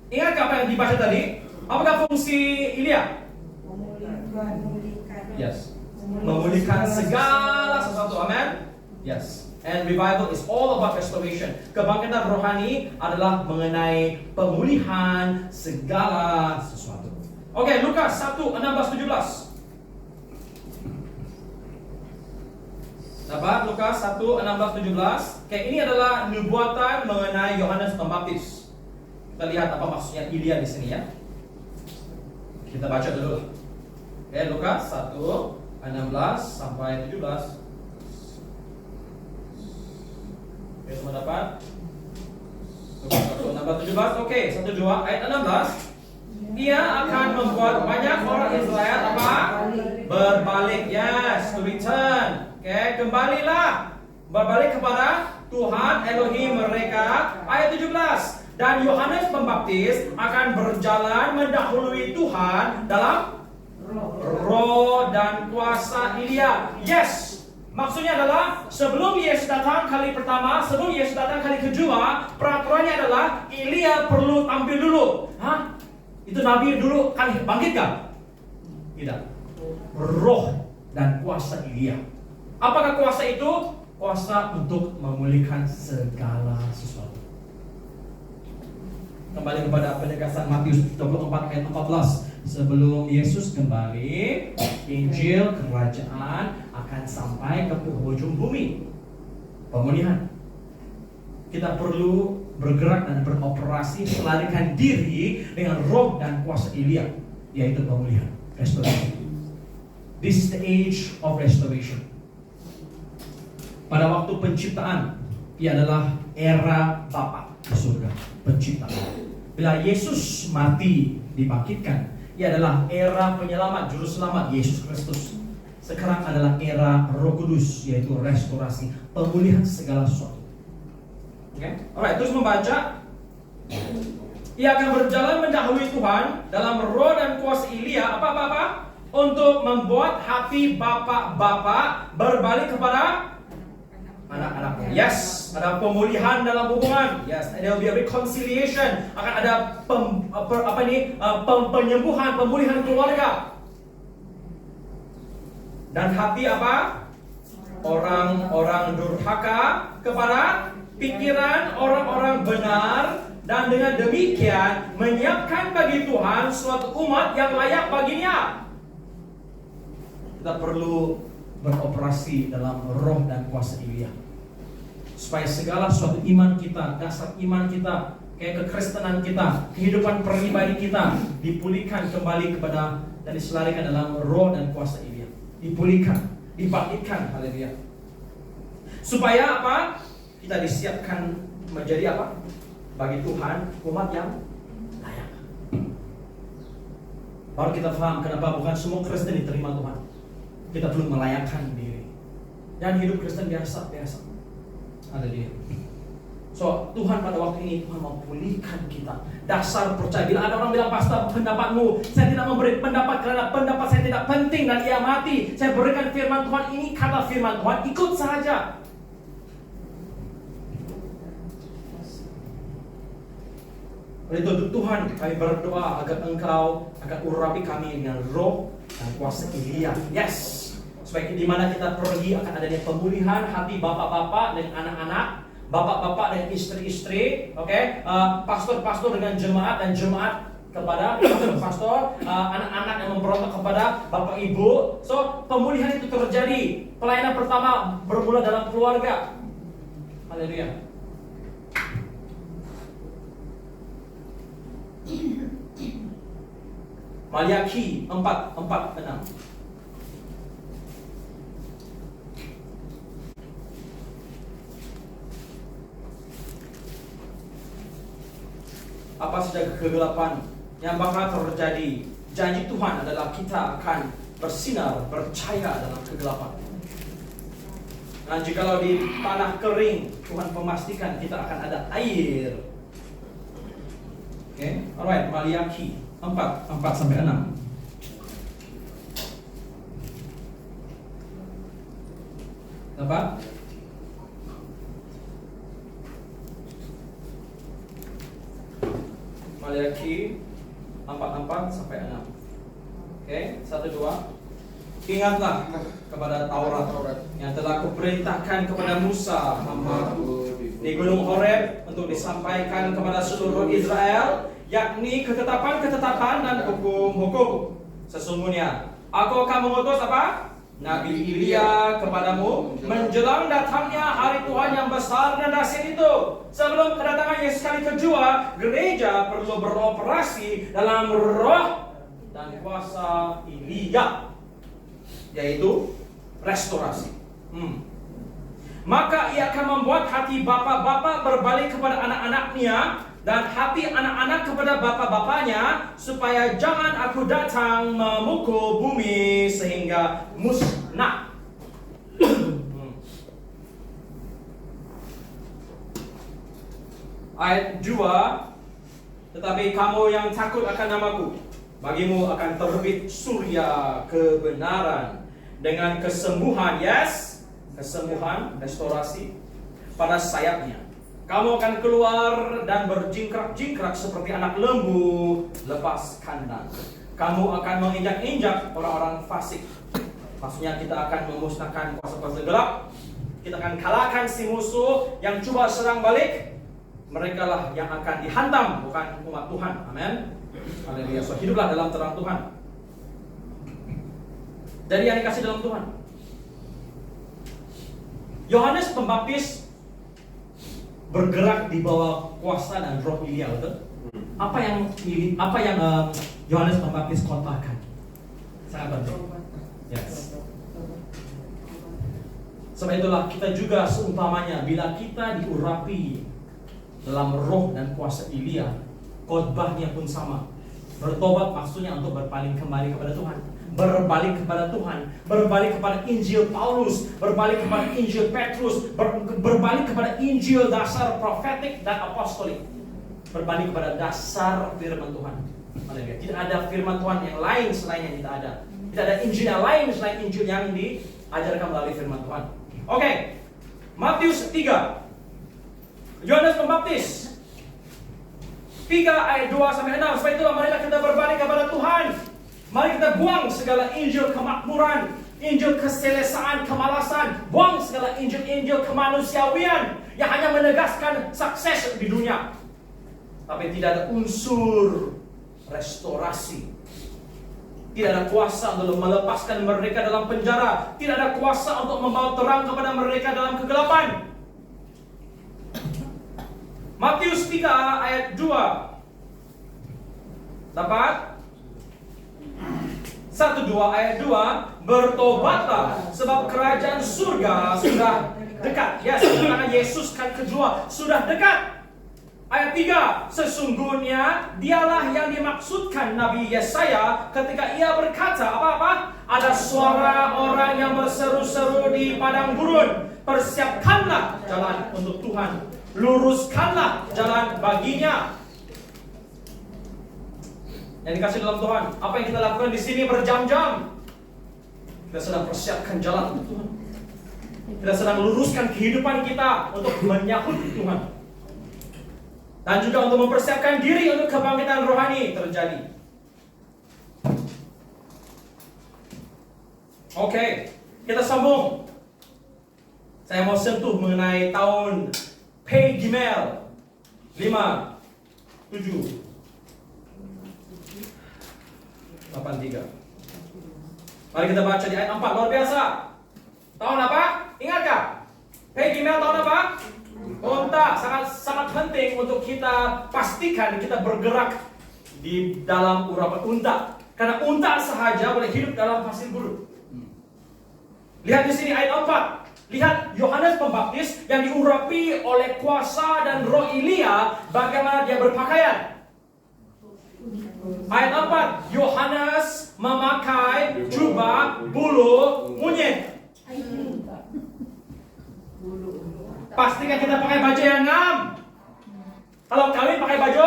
Ingat apa yang dibaca tadi? Apakah fungsi Elia? Memulihkan. Yes. Memulihkan segala sesuatu. Amin. Yes. And revival is all about restoration. Kebangkitan rohani adalah mengenai pemulihan segala sesuatu. Lukas 1 16 17. Dapat Lukas 1 16 17. Ini adalah nubuatan mengenai Yohanes Pembaptis. Kita lihat apa maksudnya Elia di sini ya. Kita baca dulu. Lukas 1 16 sampai 17. Semua dapat? Lukas 1 16 17. Satu dua ayat 16. Ia akan membuat banyak orang Israel apa? Berbalik. Yes, to return. Kembalilah. Berbalik kepada Tuhan Elohim mereka. Ayat 17. Dan Yohanes Pembaptis akan berjalan mendahului Tuhan dalam roh dan kuasa Elia. Yes. Maksudnya adalah sebelum Yesus datang kali pertama, sebelum Yesus datang kali kedua, peraturannya adalah Elia perlu tampil dulu. Itu Nabi dulu kan bangkit gak? Tidak. Roh dan kuasa Elia. Apakah kuasa itu? Kuasa untuk memulihkan segala sesuatu. Kembali kepada penegasan Matius 24 ayat 14. Sebelum Yesus kembali, Injil kerajaan akan sampai ke ujung bumi. Pemulihan. Kita perlu bergerak dan beroperasi, melarikan diri dengan roh dan kuasa Elia, yaitu pemulihan, restorasi. This is the age of restoration. Pada waktu penciptaan, ia adalah era Bapa di surga, penciptaan. Bila Yesus mati, dibangkitkan, ia adalah era penyelamat, juru selamat Yesus Kristus. Sekarang adalah era Roh Kudus, yaitu restorasi, pemulihan segala sesuatu. Alright, terus membaca. Ia akan berjalan mendahului Tuhan dalam roh dan kuasa Elia. Apa? Untuk membuat hati bapak-bapak berbalik kepada anak-anaknya. Yes, ada pemulihan dalam hubungan. Yes, there will be a reconciliation. Akan ada penyembuhan, pemulihan keluarga. Dan hati apa? Orang-orang durhaka kepada pikiran orang-orang benar, dan dengan demikian menyiapkan bagi Tuhan suatu umat yang layak baginya. Kita perlu beroperasi dalam roh dan kuasa Elia, supaya segala suatu iman kita, dasar iman kita, kekristenan kita, kehidupan pribadi kita dipulihkan kembali kepada dan diselarikan dalam roh dan kuasa Elia. Dipulihkan, dibangkitkan, haleluya. Supaya apa? Kita disiapkan menjadi apa? Bagi Tuhan, umat yang layak. Baru kita paham kenapa bukan semua Kristen diterima Tuhan. Kita perlu melayakkan diri. Dan hidup Kristen biasa. Haleluya. So, Tuhan pada waktu ini Tuhan mau pulihkan kita. Dasar percaya. Bila ada orang bilang, pastor, pendapatmu, saya tidak memberi pendapat karena pendapat saya tidak penting dan ia mati. Saya berikan firman Tuhan, ini kata firman Tuhan, ikut saja. Oleh itu Tuhan, kami berdoa agar Engkau akan urapi kami dengan roh dan kuasa Elia. Yes. Supaya di mana kita pergi akan adanya pemulihan hati bapak-bapak dan anak-anak, bapak-bapak dan istri-istri, oke, pastor-pastor dengan jemaat dan jemaat kepada pastor, anak-anak yang memberontak kepada bapak ibu. So pemulihan itu terjadi. Pelayanan pertama bermula dalam keluarga. Haleluya. Maliaki 4:6. Apa saja kegelapan yang bakal terjadi, janji Tuhan adalah kita akan bersinar, percaya dalam kegelapan. Dan jikalau di tanah kering, Tuhan memastikan kita akan ada air. Oke, alright, Maliaki 4:4-6. Dapat? Maliaki 4:4-6. Oke, 1-2. Ingatlah kepada Taurat yang telah kuperintahkan kepada Musa hamba-Ku di Gunung Horeb untuk disampaikan kepada seluruh Israel, yakni ketetapan-ketetapan dan hukum-hukum. Sesungguhnya aku akan mengutus apa? Nabi Elia kepadamu menjelang datangnya hari Tuhan yang besar dan dahsyat itu. Sebelum kedatangan Yesus kali kedua, gereja perlu beroperasi dalam roh dan kuasa Elia, yaitu restorasi. Maka ia akan membuat hati bapak-bapak berbalik kepada anak-anaknya dan hati anak-anak kepada bapak-bapaknya, supaya jangan aku datang memukul bumi sehingga musnah. Ayat 2, tetapi kamu yang takut akan namaku, bagimu akan terbit surya kebenaran dengan kesembuhan, yes, kesembuhan, restorasi pada sayapnya. Kamu akan keluar dan berjingkrak-jingkrak seperti anak lembu lepas kandang. Kamu akan menginjak-injak orang-orang fasik. Maksudnya kita akan memusnahkan kuasa-kuasa gelap. Kita akan kalahkan si musuh yang coba serang balik. Mereka lah yang akan dihantam, bukan umat Tuhan. Amin. Haleluya. So hiduplah dalam terang Tuhan. Jadi yang dikasih dalam Tuhan. Yohanes Pembaptis bergerak di bawah kuasa dan roh Elia, betul? Apa yang Yohanes Pembaptis khotbahkan? Sangat penting. Yes. Sebab itulah kita juga seumpamanya, bila kita diurapi dalam roh dan kuasa Elia, khotbahnya pun sama. Bertobat maksudnya untuk berpaling kembali kepada Tuhan, berbalik kepada Tuhan, berbalik kepada Injil Paulus, berbalik kepada Injil Petrus, berbalik kepada Injil dasar profetik dan apostolik, berbalik kepada dasar firman Tuhan. Tidak ada firman Tuhan yang lain selain yang kita ada. Tidak ada Injil yang lain selain Injil yang diajarkan melalui firman Tuhan. Oke, Matius 3, Yohanes Pembaptis 3 ayat 2-6. Sebab itulah marilah kita berbalik kepada Tuhan. Mari kita buang segala Injil kemakmuran, Injil keselesaan, kemalasan. Buang segala Injil-Injil kemanusiawian yang hanya menegaskan sukses di dunia, tapi tidak ada unsur restorasi. Tidak ada kuasa untuk melepaskan mereka dalam penjara. Tidak ada kuasa untuk membawa terang kepada mereka dalam kegelapan. Matius 3 ayat 2. Dapat? 1-2 ayat 2, bertobatlah sebab kerajaan surga sudah dekat. Ya, karena Yesus kan kedua sudah dekat. Ayat 3, sesungguhnya dialah yang dimaksudkan Nabi Yesaya ketika ia berkata apa-apa? Ada suara orang yang berseru-seru di padang gurun, persiapkanlah jalan untuk Tuhan, luruskanlah jalan baginya. Yang dikasih dalam Tuhan, apa yang kita lakukan di sini berjam-jam, kita sedang persiapkan jalan untuk Tuhan. Kita sedang luruskan kehidupan kita untuk menyahut Tuhan. Dan juga untuk mempersiapkan diri untuk kebangkitan rohani terjadi. Oke, kita sambung. Saya mau sentuh mengenai tahun Pei Gimel 5, 7, 83. Mari kita baca di ayat 4, luar biasa. Tahun apa? Ingatkah? Pei Gimel tahun apa? Unta. Sangat penting untuk kita pastikan kita bergerak di dalam urapan unta. Karena unta sahaja boleh hidup dalam pasir gurun. Lihat di sini ayat 4. Lihat Yohanes Pembaptis yang diurapi oleh kuasa dan roh Elia, bagaimana dia berpakaian. Ayat 4, Yohanes memakai jubah bulu monyet. Pastikan kita pakai baju yang ngam. Kalau kawin pakai baju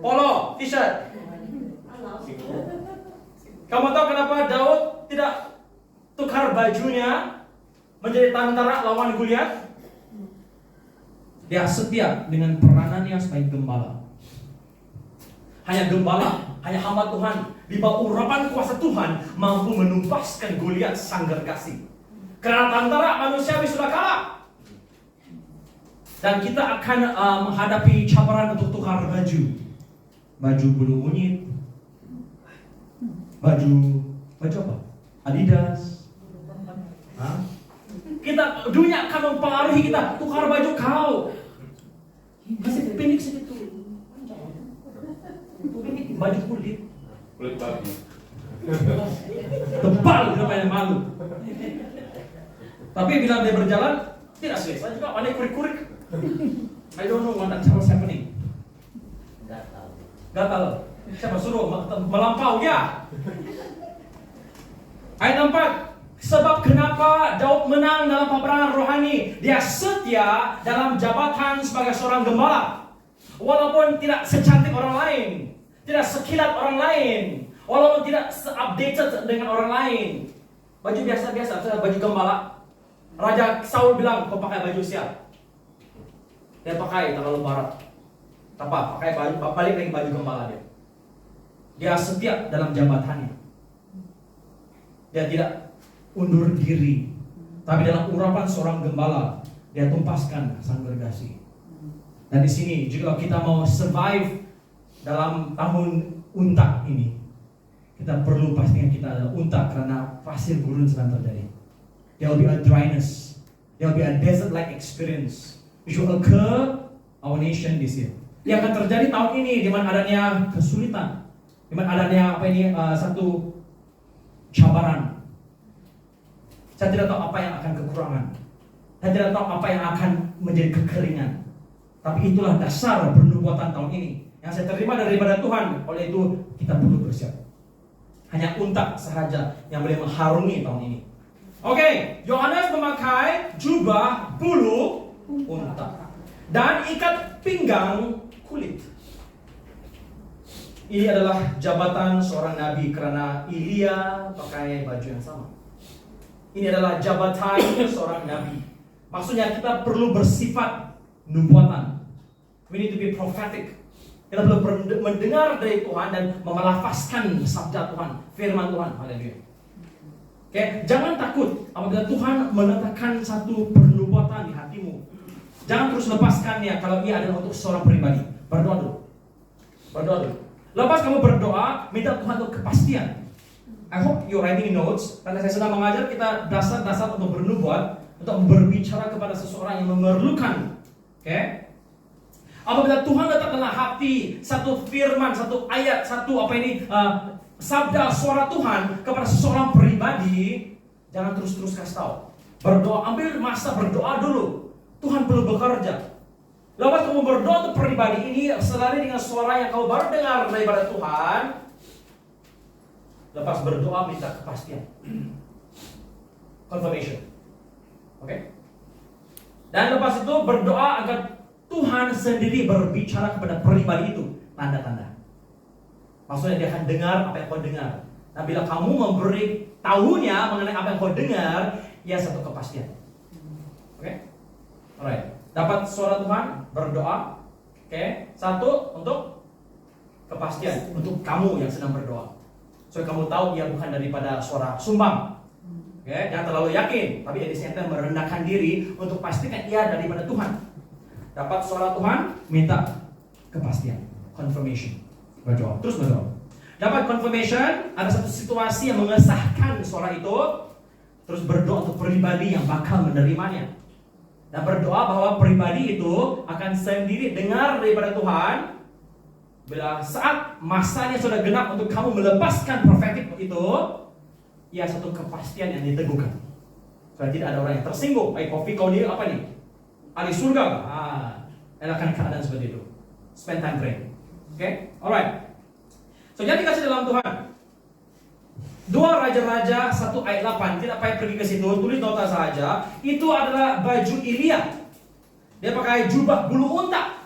polo, t-shirt. Kamu tahu kenapa Daud tidak tukar bajunya menjadi tentara lawan Goliat? Dia setia dengan peranannya sebagai gembala. Hanya gembala, hanya hamba Tuhan di bawah urapan kuasa Tuhan mampu menumpaskan Goliat sang gergasi. Karena tentara manusiawi sudah kalah. Dan kita akan menghadapi cabaran untuk tukar baju. Baju bulu monyet. Baju apa? Adidas. Hah? Dunia akan mempengaruhi kita. Tukar baju kau. Masih pendek segitu. Baju kulit babi. tebal, kenapa yang malu. Tapi bila dia berjalan tidak selesai juga, pandai kurik-kurik. I don't know what what's happening. Gatal. Siapa suruh melampau ya? Ayat 4. Sebab kenapa Daud menang dalam peperangan rohani? Dia setia dalam jabatan sebagai seorang gembala. Walaupun tidak secantik orang lain, tidak sekilat orang lain, walaupun tidak se-updated dengan orang lain. Baju biasa-biasa, baju gembala. Raja Saul bilang, kau pakai baju siap. Dia pakai terlalu barat. Apa? Pakai baju, balik lagi baju gembala dia. Dia setia dalam jabatannya. Dia tidak undur diri. Tapi dalam urapan seorang gembala, dia tumpaskan sang gergasi. Dan di sini, jika kita mau survive dalam tahun unta ini, kita perlu pastikan kita adalah unta karena pasir gurun sedang terjadi. There will be a dryness. There will be a desert-like experience which will occur our nation this year. Yang akan terjadi tahun ini di mana adanya kesulitan, di mana adanya satu cabaran. Saya tidak tahu apa yang akan kekurangan. Saya tidak tahu apa yang akan menjadi kekeringan. Tapi itulah dasar pernubuatan tahun ini yang saya terima daripada Tuhan. Oleh itu kita perlu bersiap. Hanya unta sahaja yang boleh mengharungi tahun ini. Oke, Yohanes memakai jubah bulu unta dan ikat pinggang kulit. Ini adalah jabatan seorang nabi karena Elia pakai baju yang sama. Ini adalah jabatan seorang nabi. Maksudnya kita perlu bersifat nubuatan. We need to be prophetic. Kita perlu mendengar dari Tuhan dan memelafazkan sabda Tuhan, firman Tuhan. Haleluya. Oke, jangan takut apabila Tuhan meletakkan satu pernubuatan di hatimu. Jangan terus lepaskannya kalau ia adalah untuk seorang pribadi. Berdoa dulu. Berdoa dulu. Lepas kamu berdoa, minta Tuhan untuk kepastian. I hope you're writing notes. Karena saya sedang mengajar kita dasar-dasar untuk bernubuat, untuk berbicara kepada seseorang yang memerlukan. Oke? Apabila Tuhan letak dalam hati satu firman, satu ayat, sabda suara Tuhan kepada seseorang pribadi, jangan terus-terus kasih tahu. Berdoa, ambil masa berdoa dulu. Tuhan perlu bekerja. Lepas kamu berdoa untuk pribadi ini, selari dengan suara yang kamu baru dengar daripada Tuhan. Lepas berdoa minta kepastian. Confirmation. Oke? Dan lepas itu berdoa agar Tuhan sendiri berbicara kepada pribadi itu. Tanda-tanda. Maksudnya dia akan dengar apa yang kau dengar. Nah bila kamu memberi tahunya mengenai apa yang kau dengar, ya satu kepastian. Oke? Alright. Dapat suara Tuhan, berdoa. Oke? Satu untuk kepastian. Untuk kamu yang sedang berdoa. So kamu tahu dia bukan daripada suara sumbang. Oke? Jangan terlalu yakin. Tapi di sini merendahkan diri untuk pastikan ia daripada Tuhan. Dapat suara Tuhan, minta kepastian. Confirmation. Berdoa. Terus berdoa. Dapat confirmation, ada satu situasi yang mengesahkan suara itu. Terus berdoa untuk pribadi yang bakal menerimanya. Dan berdoa bahwa pribadi itu akan sendiri dengar daripada Tuhan. Bila saat masanya sudah genap untuk kamu melepaskan profetik itu, ya satu kepastian yang diteguhkan. Supaya tidak ada orang yang tersinggung. Kofi kau ni apa ni? Ahli surga. Elakkan keadaan seperti itu. Spend time praying. Okay? Alright. So jadi kasih dalam Tuhan. 2 Raja-Raja 1 ayat 8. Tidak payah pergi ke situ, tulis nota saja. Itu adalah baju Elia. Dia pakai jubah bulu unta.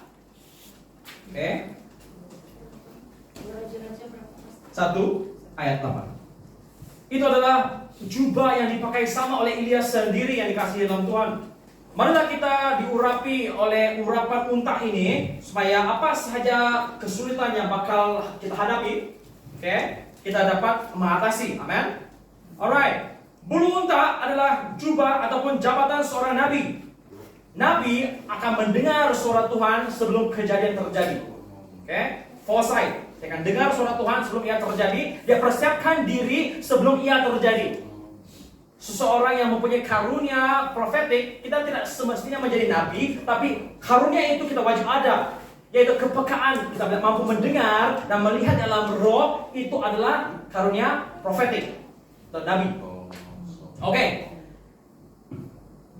Okay? Raja-raja berapa? 1 ayat 8. Itu adalah jubah yang dipakai sama oleh Elia sendiri yang dikasih dalam Tuhan. Marilah kita diurapi oleh urapan unta ini supaya apa saja kesulitan yang bakal kita hadapi, kita dapat mengatasi. Amin. Alright. Bulu unta adalah jubah ataupun jabatan seorang nabi. Nabi akan mendengar suara Tuhan sebelum kejadian terjadi. Foresight. Dia akan dengar suara Tuhan sebelum ia terjadi. Dia persiapkan diri sebelum ia terjadi. Seseorang yang mempunyai karunia profetik, kita tidak semestinya menjadi nabi, tapi karunia itu kita wajib ada, yaitu kepekaan. Kita mampu mendengar dan melihat dalam roh, itu adalah karunia profetik atau nabi. Oke.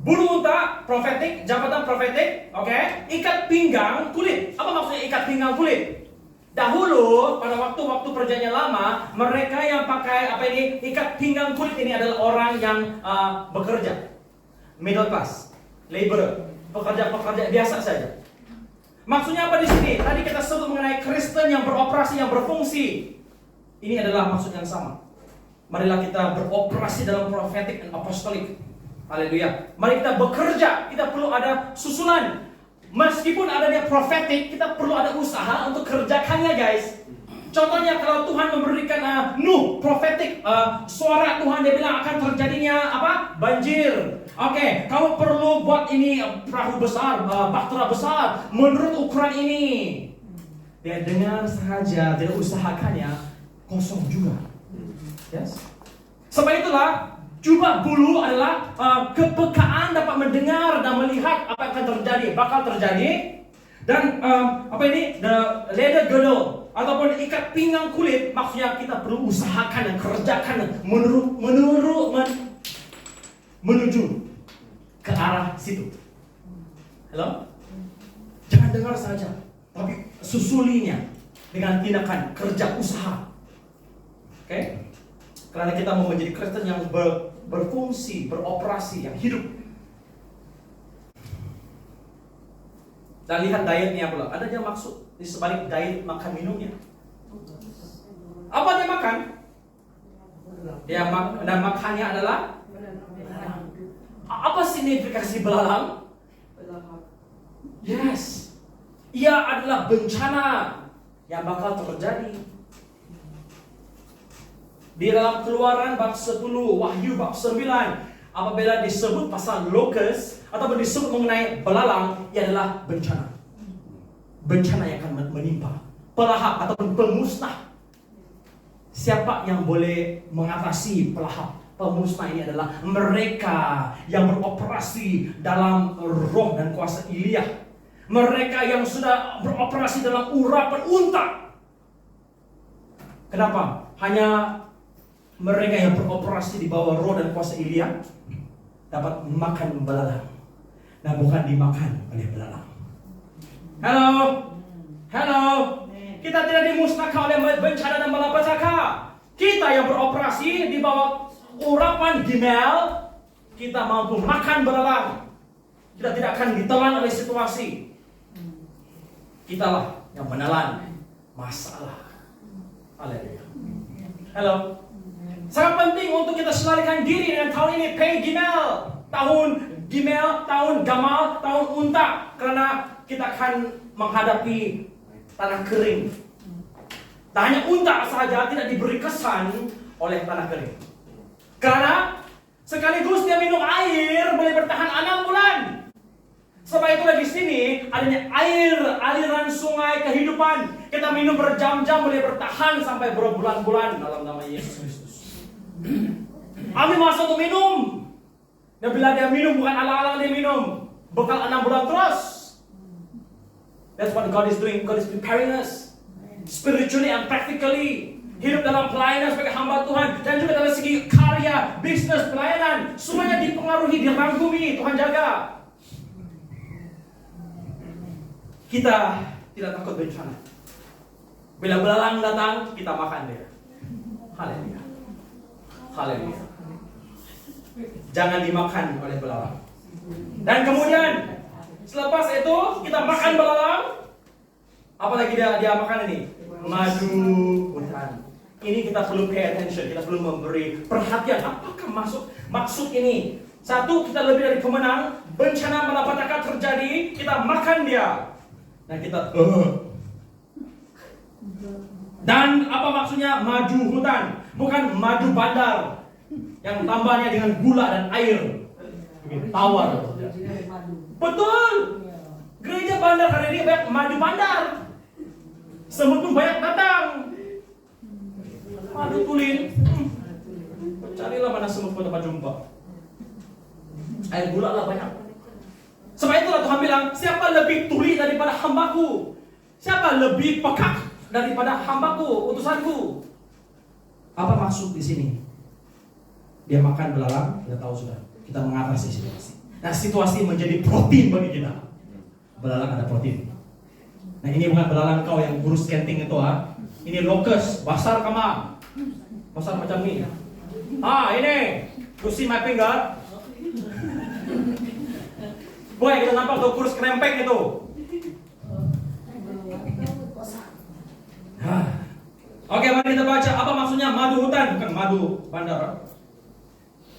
Bulu unta profetik, jabatan profetik. Ikat pinggang kulit. Apa maksudnya ikat pinggang kulit? Dahulu pada waktu-waktu perjanjian lama, mereka yang pakai ikat pinggang kulit ini adalah orang yang bekerja, middle class, laborer, pekerja biasa saja. Maksudnya apa di sini? Tadi kita sebut mengenai Kristen yang beroperasi, yang berfungsi. Ini adalah maksud yang sama. Marilah kita beroperasi dalam prophetic and apostolic. Haleluya. Mari kita bekerja. Kita perlu ada susulan. Meskipun adanya profetik, kita perlu ada usaha untuk kerjakannya, guys. Contohnya kalau Tuhan memberikan Nuh profetik, suara Tuhan dia bilang akan terjadinya apa? Banjir. Kamu perlu buat ini perahu besar, bahtera besar menurut ukuran ini. Dia dengar saja, dia usahakannya, kosong juga. Yes. Sebab itulah jubah bulu adalah kepekaan dapat mendengar dan melihat apa yang akan terjadi, bakal terjadi. Dan the leather girdle ataupun ikat pinggang kulit, maksudnya kita perlu usahakan dan kerjakan menuju ke arah situ. Halo? Jangan dengar saja, tapi susulinya dengan tindakan kerja usaha. Karena kita mau menjadi Kristen yang berfungsi, beroperasi, yang hidup. Dan lihat dietnya pula. Ada yang maksud di sebalik diet makan minumnya. Apa dia makan? Dan makannya adalah apa signifikasi belalang? Yes. Ia adalah bencana yang bakal terjadi. Di dalam Keluaran bab 10, Wahyu bab 9, apabila disebut pasal locust ataupun disebut mengenai belalang, ia adalah bencana. Bencana yang akan menimpa, pelahap ataupun pemusnah. Siapa yang boleh mengatasi pelahap, pemusnah ini adalah mereka yang beroperasi dalam roh dan kuasa Elia. Mereka yang sudah beroperasi dalam urapan unta. Kenapa? Hanya mereka yang beroperasi di bawah roh dan kuasa Elia dapat makan belalang, dan bukan dimakan oleh belalang. Halo. Kita tidak dimusnahkan oleh bencana dan malapetaka. Kita yang beroperasi di bawah urapan Gimel, kita mampu makan belalang. Kita tidak akan ditelan oleh situasi. Kitalah yang menelan masalah. Haleluya. Halo. Sangat penting untuk kita selarikan diri dengan tahun ini, Pei Gimel. Tahun Gimel, tahun Gamal, tahun Unta. Karena kita akan menghadapi tanah kering. Tak hanya unta saja tidak diberi kesan oleh tanah kering. Karena sekaligus dia minum air boleh bertahan 6 bulan. Sebab itulah di sini adanya air, aliran sungai kehidupan. Kita minum berjam-jam boleh bertahan sampai berbulan-bulan dalam nama Yesus Kristus. Amin, masuk untuk minum. Dan bila dia minum bukan ala-ala dia minum, bekal 6 bulan terus. That's what God is doing. God is preparing us spiritually and practically. Hidup dalam pelayanan sebagai hamba Tuhan dan juga dalam segi karya, bisnis, pelayanan, semuanya dipengaruhi, dirangkumi. Tuhan jaga. Kita tidak takut bencana. Bila belalang datang, kita makan dia. Haleluya. Haleluya. Jangan dimakan oleh belalang. Dan kemudian selepas itu kita makan belalang, apalagi dia makan ini? Madu hutan. Ini kita perlu pay attention, kita perlu memberi perhatian. Apakah maksud ini? Satu, kita lebih dari pemenang. Bencana malapetaka terjadi, kita makan dia. Dan kita Dan apa maksudnya madu hutan? Bukan madu bandar yang tambahnya dengan gula dan air. Tawar. Betul. Gereja bandar hari ini banyak madu bandar. Semut pun banyak datang. Madu tulin. Carilah mana semut pun dapat jumpa. Air gula lah banyak. Sebab itulah Tuhan bilang, siapa lebih tuli daripada hambaku? Siapa lebih pekak daripada hambaku, utusanku? Apa maksud di sini? Dia makan belalang, kita tahu sudah. Kita mengatasi situasi. Nah, situasi menjadi protein bagi kita. Belalang ada protein. Nah, ini bukan belalang kau yang kurus kenting itu, ha? Ini locust, basar kama. Basar macam ni. Ini. You see my finger? Boy, kita nampak tuh kurus krempeng itu. Oke, mari kita baca apa maksudnya madu hutan, bukan madu bandar.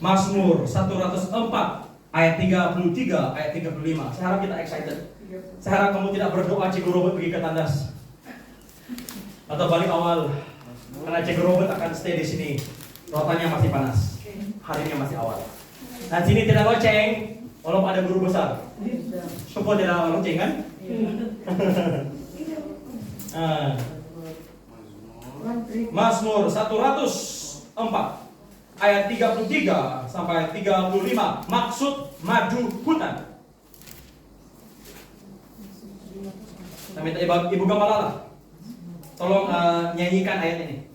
Mazmur 104 ayat 33 ayat 35. Saya harap kita excited. Saya harap kamu tidak berdoa Cik Robert pergi ke tandas atau balik awal, karena Cik Robert akan stay di sini. Rotannya masih panas. Hari ini masih awal. Nah, sini tidak loceng. Walaupun ada guru besar, syukur tidak lonceng kan? Mazmur 104 ayat 33 sampai 35. Maksud madu hutan. Saya minta Ibu Gamalala tolong nyanyikan ayat ini.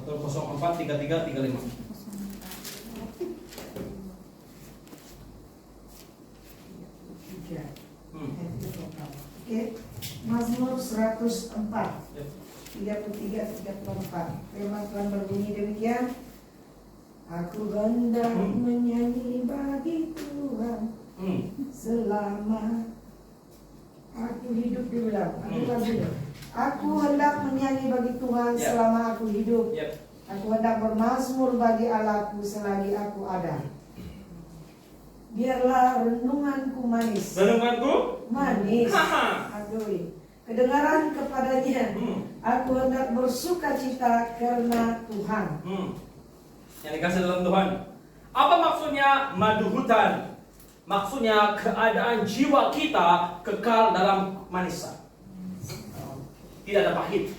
104 33 35. Oke, Mazmur 104 33 34. Firman Tuhan berbunyi demikian. Aku hendak menyanyi bagi Tuhan selama aku hidup. Diulang. Aku hendak menyanyi bagi Tuhan selama aku hidup. Aku hendak bermazmur bagi Allahku selagi aku ada. Biarlah renunganku manis. Renunganku manis. Aduh. Kedengaran kepadanya. Aku hendak bersuka cita karena Tuhan. Yang dikasih dalam Tuhan. Apa maksudnya madu hutan? Maksudnya keadaan jiwa kita kekal dalam manisan. Tidak ada pahit.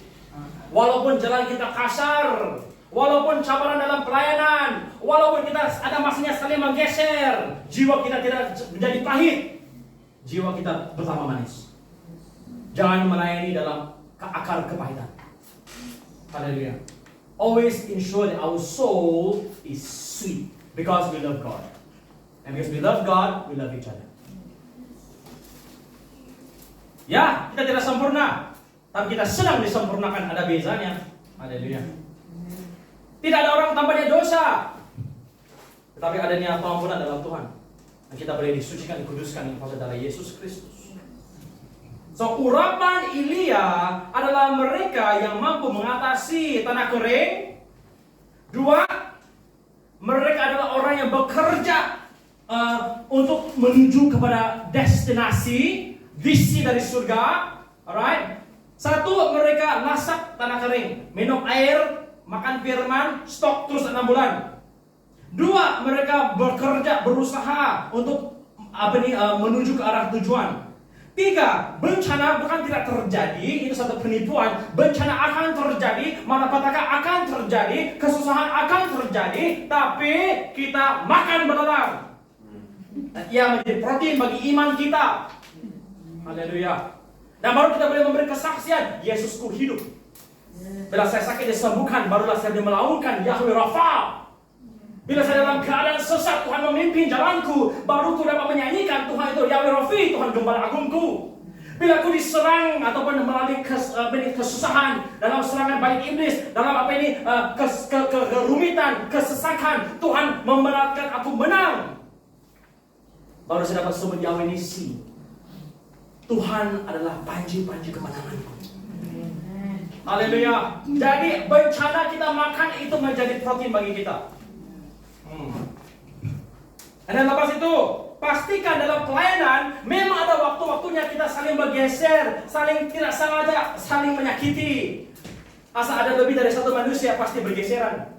Walaupun jalan kita kasar, walaupun cabaran dalam pelayanan, walaupun kita ada masanya saling menggeser, jiwa kita tidak menjadi pahit. Jiwa kita bersama manis. Jangan melayani dalam akar kepahitan. Haleluya. Always ensure that our soul is sweet because we love God. And because we love God, we love each other. Ya, kita tidak sempurna, tapi kita sedang disempurnakan. Ada bezanya. Haleluya. Tidak ada orang tanpa dia dosa. Tapi adanya pengampunan dalam Tuhan. Dan kita boleh disucikan, dikuduskan dengan kuasa darah Yesus Kristus. So, urapan Elia adalah mereka yang mampu mengatasi tanah kering. Dua, mereka adalah orang yang bekerja untuk menuju kepada destinasi, visi dari surga. Alright. Satu, mereka masak tanah kering, minum air, makan firman, stok terus 6 bulan. Dua, mereka bekerja, berusaha untuk menuju ke arah tujuan. Tiga, bencana bukan tidak terjadi, itu satu penipuan. Bencana akan terjadi, malapetaka akan terjadi, kesusahan akan terjadi, tapi kita makan beneran. Ia menjadi protein bagi iman kita. Haleluya. Dan baru kita boleh memberi kesaksian, Yesusku hidup. Bila saya sakit disembuhkan, barulah saya boleh melaungkan Yahweh Rafa. Bila saya dalam keadaan sesat, Tuhan memimpin jalanku, baru ku dapat menyanyikan Tuhan itu Yahweh Rafi, Tuhan Gembala Agungku. Bila aku diserang ataupun melalui kesusahan, dalam serangan balik iblis, dalam kerumitan, kesesakan, Tuhan memberatkan aku menang. Baru saya dapat sebut Yahweh Nisi. Tuhan adalah panji-panji kemenanganku. Haleluya. Jadi bencana kita makan itu menjadi protein bagi kita. Dan lepas itu, pastikan dalam pelayanan memang ada waktu-waktunya kita saling bergeser, saling tidak sengaja, saling menyakiti. Asal ada lebih dari satu manusia pasti bergeseran.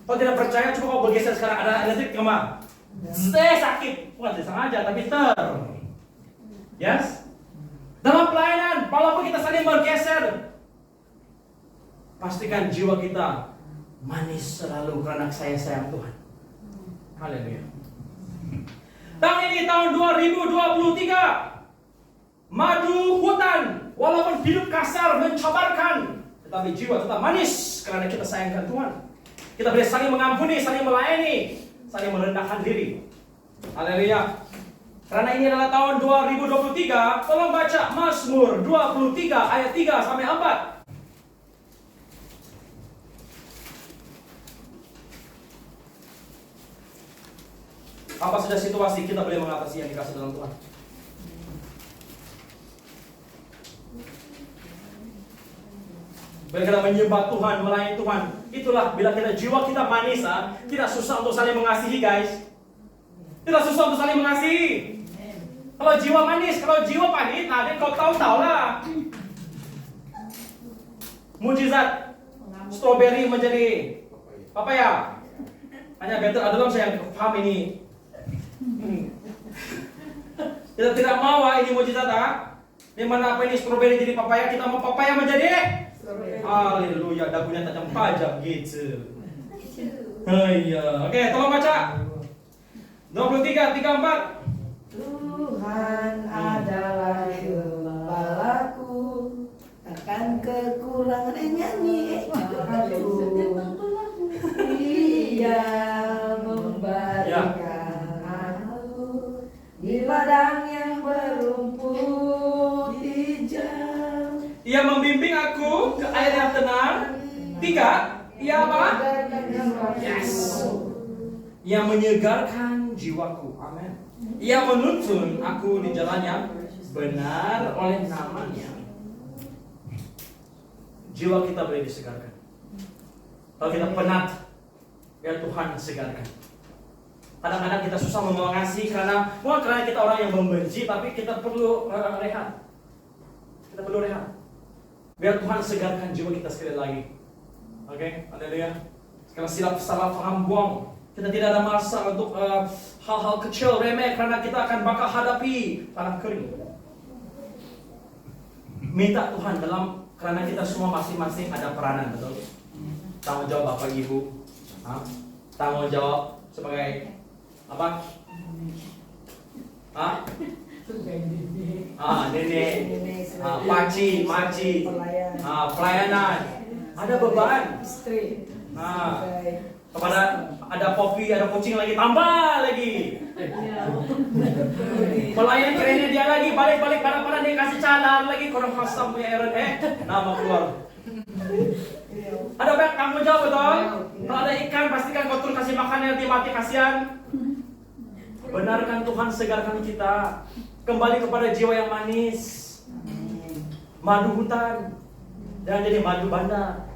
Kalau tidak percaya, coba kau bergeser sekarang, ada elektrik kemana? Sakit, bukan tidak sengaja, tapi yes. Dalam pelayanan, walaupun kita saling bergeser, pastikan jiwa kita manis selalu karena saya sayang Tuhan. Haleluya. Tahun ini tahun 2023. Madu hutan, walaupun hidup kasar mencabarkan, tetapi jiwa tetap manis karena kita sayangkan Tuhan. Kita boleh saling mengampuni, saling melayani, saling merendahkan diri. Haleluya. Karena ini adalah tahun 2023, tolong baca Mazmur 23 ayat 3 sampai 4. Apa saja situasi kita boleh mengatasi yang dikasih dalam Tuhan. Bila kita menyembah Tuhan, melayani Tuhan, itulah bila kita jiwa kita manis, tidak susah untuk saling mengasihi, guys. Tidak susah untuk saling mengasihi. Kalau jiwa manis, kalau jiwa pahit, nah kau tahu lah. Mujizat stroberi menjadi papaya. Hanya betul adalah saya yang paham ini. Kita tidak mau ini mujizat, di mana apa ini stroberi jadi papaya, kita mau papaya menjadi haleluya, dagunya tajam pajak gitu. Iya, oke, tolong baca 23:34. Tuhan adalah gembalaku, takkan kekurangan nyanyi. Dia memberikan aku di ladang yang berumput hijau. Ia membimbing aku ke air yang tenang. 3, ia apa? Yes. Ia menyegarkan jiwaku. Amin. Ia menuntun aku di jalan yang benar oleh namanya. Jiwa kita boleh disegarkan. Kalau kita penat, biar Tuhan segarkan. Kadang-kadang kita susah mengasihi bukan karena kita orang yang membenci, tapi kita perlu rehat. Kita perlu rehat. Biar Tuhan segarkan jiwa kita sekali lagi. Oke, haleluya. Sekarang salah paham buang. Kita tidak ada masa untuk hal-hal kecil remeh karena kita akan bakal hadapi tanah kering. Minta Tuhan karena kita semua masing-masing ada peranan, betul? Tanggung jawab Bapak Ibu, tanggung jawab sebagai apa? Nenek, paci, maci, pelayanan. Ada beban. Istri. Kepada ada kopi, ada kucing lagi, tambah lagi. Pelayan kerennya dia lagi, balik pada dia kasih cadar lagi, korang custom punya Aaron, nama keluar. Ada banyak tanggung jawab, betul? Kalau ada ikan, pastikan kau turun kasih makannya nanti mati kasihan. Benarkan Tuhan segarkan kita. Kembali kepada jiwa yang manis. Madu hutan. Jangan jadi madu bandar.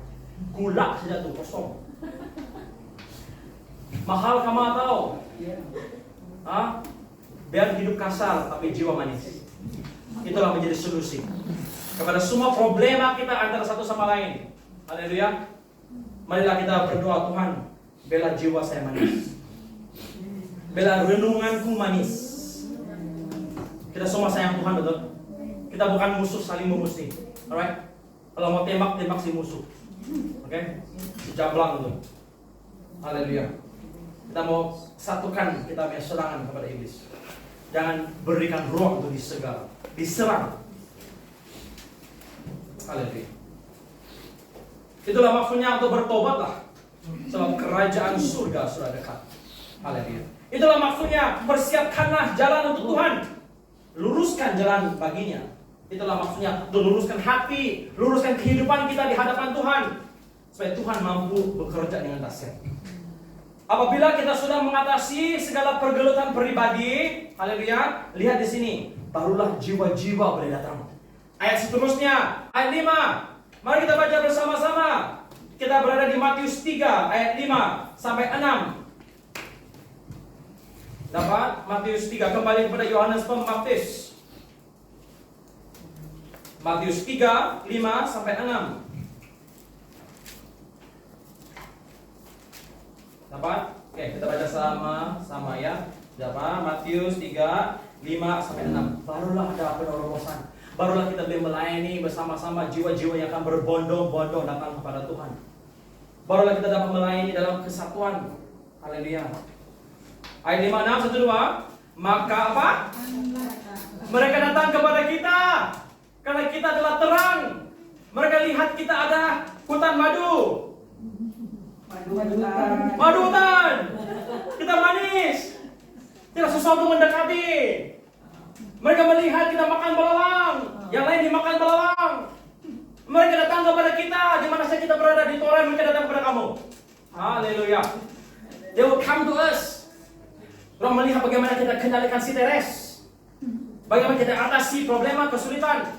Gula saja tuh kosong. Mahal kamu tahu? Hah? Biar hidup kasar tapi jiwa manis. Itulah menjadi solusi kepada semua problema kita antara satu sama lain. Haleluya. Marilah kita berdoa, Tuhan, bela jiwa saya manis. Bela renunganku manis. Kita semua sayang Tuhan, betul? Kita bukan musuh saling memusuhi. Alright? Kalau mau tembak si musuh. Oke? Jablang itu. Haleluya. Kita mau satukan kita punya serangan kepada iblis. Jangan berikan ruang untuk diserang. Haleluya. Itulah maksudnya untuk bertobatlah. Sebab kerajaan surga sudah dekat. Haleluya. Itulah maksudnya, persiapkanlah jalan untuk Tuhan. Luruskan jalan baginya. Itulah maksudnya, untuk luruskan hati, luruskan kehidupan kita di hadapan Tuhan. Supaya Tuhan mampu bekerja dengan dahsyat. Apabila kita sudah mengatasi segala pergelutan pribadi, haleluya, lihat di sini, barulah jiwa-jiwa boleh datang. Ayat seterusnya, ayat 5. Mari kita baca bersama-sama. Kita berada di Matius 3 ayat 5 sampai 6. Dapat Matius 3, kembali kepada Yohanes Pembaptis. Matius 3, 5 sampai 6. Dapat? Oke, kita baca sama ya. Dapat Matius 3, 5 sampai 6. Barulah ada penerobosan. Barulah kita boleh melayani bersama-sama jiwa-jiwa yang akan berbondong-bondong datang kepada Tuhan. Barulah kita dapat melayani dalam kesatuan. Haleluya. Ayat 5, 6, 1, 2. Maka apa? Mereka datang kepada kita karena kita adalah terang. Mereka lihat kita ada hutan madu. Madu hutan. Kita manis. Tidak sesuatu mendekati. Mereka melihat kita makan belalang, yang lain dimakan belalang. Mereka datang kepada kita, di mana saja kita berada di toren, mereka datang kepada kamu. Haleluya. They will come to us. Orang melihat bagaimana kita kendalikan si teres, bagaimana kita atasi problema, kesulitan.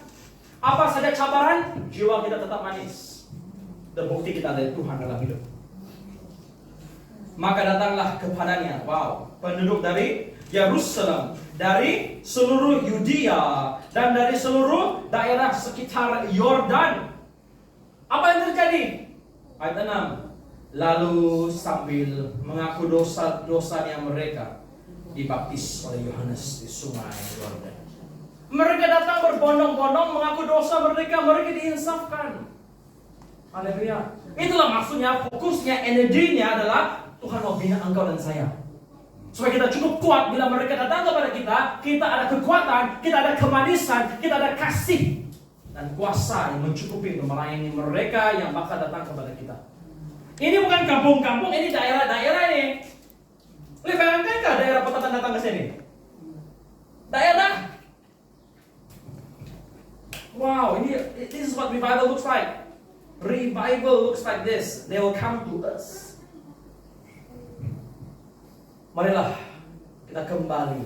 Apa saja cabaran, jiwa kita tetap manis. Terbukti kita dari Tuhan dalam hidup. Maka datanglah kepadanya, penduduk dari Yerusalem, dari seluruh Yudea, dan dari seluruh daerah sekitar Yordan. Apa yang terjadi? Ayat 6. Lalu sambil mengaku dosa-dosanya mereka, dibaptis oleh Yohanes di sungai Yordan. Mereka datang berbondong-bondong mengaku dosa mereka diinsafkan. Haleluya. Itulah maksudnya, fokusnya, energinya adalah Tuhan mau bina engkau dan saya. Supaya kita cukup kuat bila mereka datang kepada kita ada kekuatan, kita ada kemanisan, kita ada kasih dan kuasa yang mencukupi untuk melayani mereka yang bakal datang kepada kita. Ini bukan kampung-kampung, ini daerah-daerah ini. Boleh bayangkankah daerah petatan datang ke sini? Daerah. Wow, this is what revival looks like. Revival looks like this. They will come to us. Marilah kita kembali.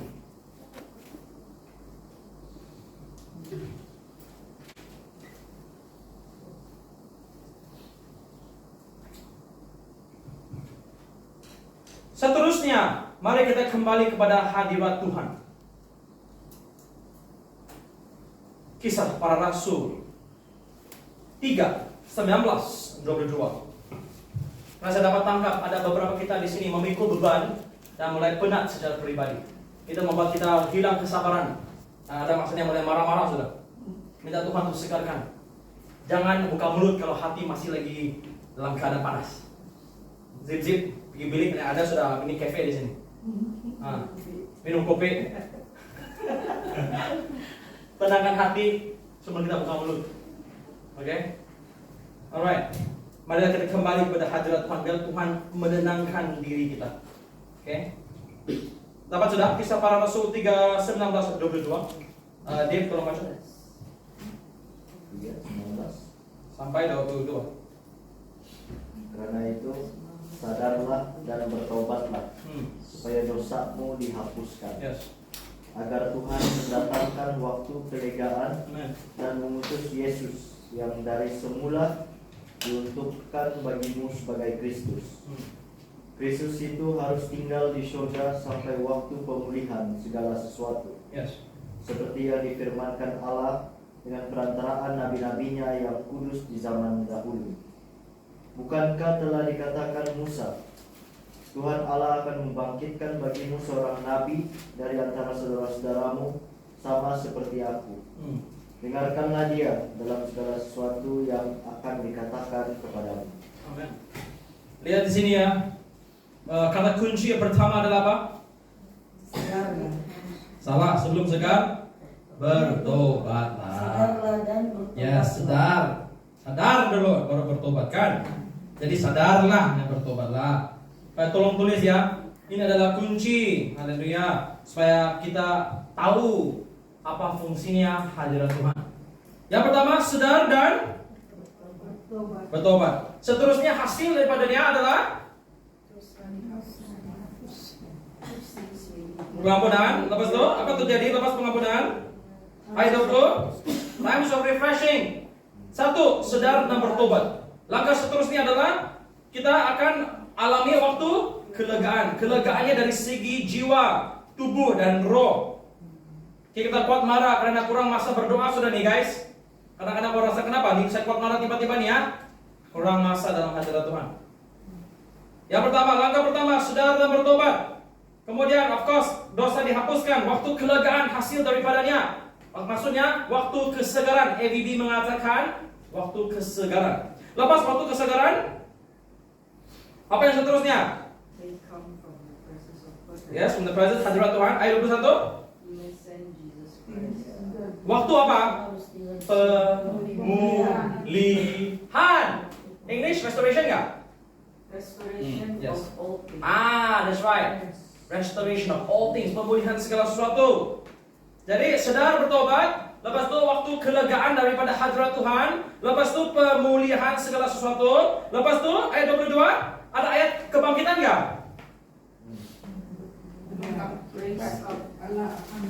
Seterusnya, mari kita kembali kepada hadirat Tuhan. Kisah para Rasul 3, 19, 22. Karena saya dapat tangkap ada beberapa kita di sini memikul beban dan mulai penat secara pribadi. Itu membuat kita hilang kesabaran. Ada maksudnya mulai marah-marah sudah. Minta Tuhan untuk segarkan. Jangan buka mulut kalau hati masih lagi dalam keadaan panas. Zip-zip, pergi bilik yang ada sudah ini cafe di sini. Minum kopi. Tenangkan hati sebelum kita buka mulut. Oke? Alright. Marilah kita kembali kepada hadirat Tuhan. Biar Tuhan menenangkan diri kita. Oke? Dapat sudah kisah para Rasul 3, 19, 22. Dave tolong baca. 3, 19 sampai 22. Karena itu sadarlah dan bertobatlah, supaya dosamu dihapuskan, Yes. agar Tuhan mendatangkan waktu kelegaan Amen. dan mengutus Yesus yang dari semula diuntukkan bagimu sebagai Kristus. Kristus itu harus tinggal di surga sampai waktu pemulihan segala sesuatu, Yes. seperti yang difirmankan Allah dengan perantaraan nabi-nabinya yang kudus di zaman dahulu. Bukankah telah dikatakan Musa, Tuhan Allah akan membangkitkan bagimu seorang nabi dari antara saudara-saudaramu, sama seperti aku. Dengarkanlah dia dalam segala sesuatu yang akan dikatakan kepadamu. Amen. Lihat di sini ya. Kata kunci yang pertama adalah apa? Segarlah. Salah, sebelum segar bertobatlah. Segarlah dan bertobat. Ya, sadar dulu baru bertobat kan. Jadi sadarlah dan bertobatlah. Tolong tulis ya. Ini adalah kunci, haleluya, supaya kita tahu apa fungsinya hadirat Tuhan. Yang pertama, sadar dan bertobat. Seterusnya hasil daripadanya adalah pengampunan. Lepas itu apa terjadi lepas pengampunan? Ayat 20, times of refreshing. Satu, sadar dan bertobat. Langkah seterusnya adalah kita akan alami waktu kelegaan. Kelegaannya dari segi jiwa, tubuh dan roh. Kita kuat marah karena kurang masa berdoa sudah nih guys. Kadang-kadang orang rasa kenapa nih saya kuat marah tiba-tiba nih ya? Kurang masa dalam hadirat Tuhan. Yang pertama, langkah pertama, sadar dan bertobat. Kemudian of course dosa dihapuskan, waktu kelegaan hasil daripadanya. Maksudnya waktu kesegaran. ABB mengatakan waktu kesegaran. Lepas waktu kesegaran, apa yang seterusnya? They come from the presence of God. Yes, from the presence hadirat Tuhan. Ayat 21. You may send Jesus Christ. Waktu apa? Pemulihan. English restoration nggak? Restoration Yes. of all things. That's right. Restoration of all things, pemulihan segala sesuatu. Jadi sadar bertobat, lepas itu waktu kelegaan daripada hadirat Tuhan, lepas itu pemulihan segala sesuatu, lepas itu ayat 22 ada ayat kebangkitan nggak? Grace of Allah akan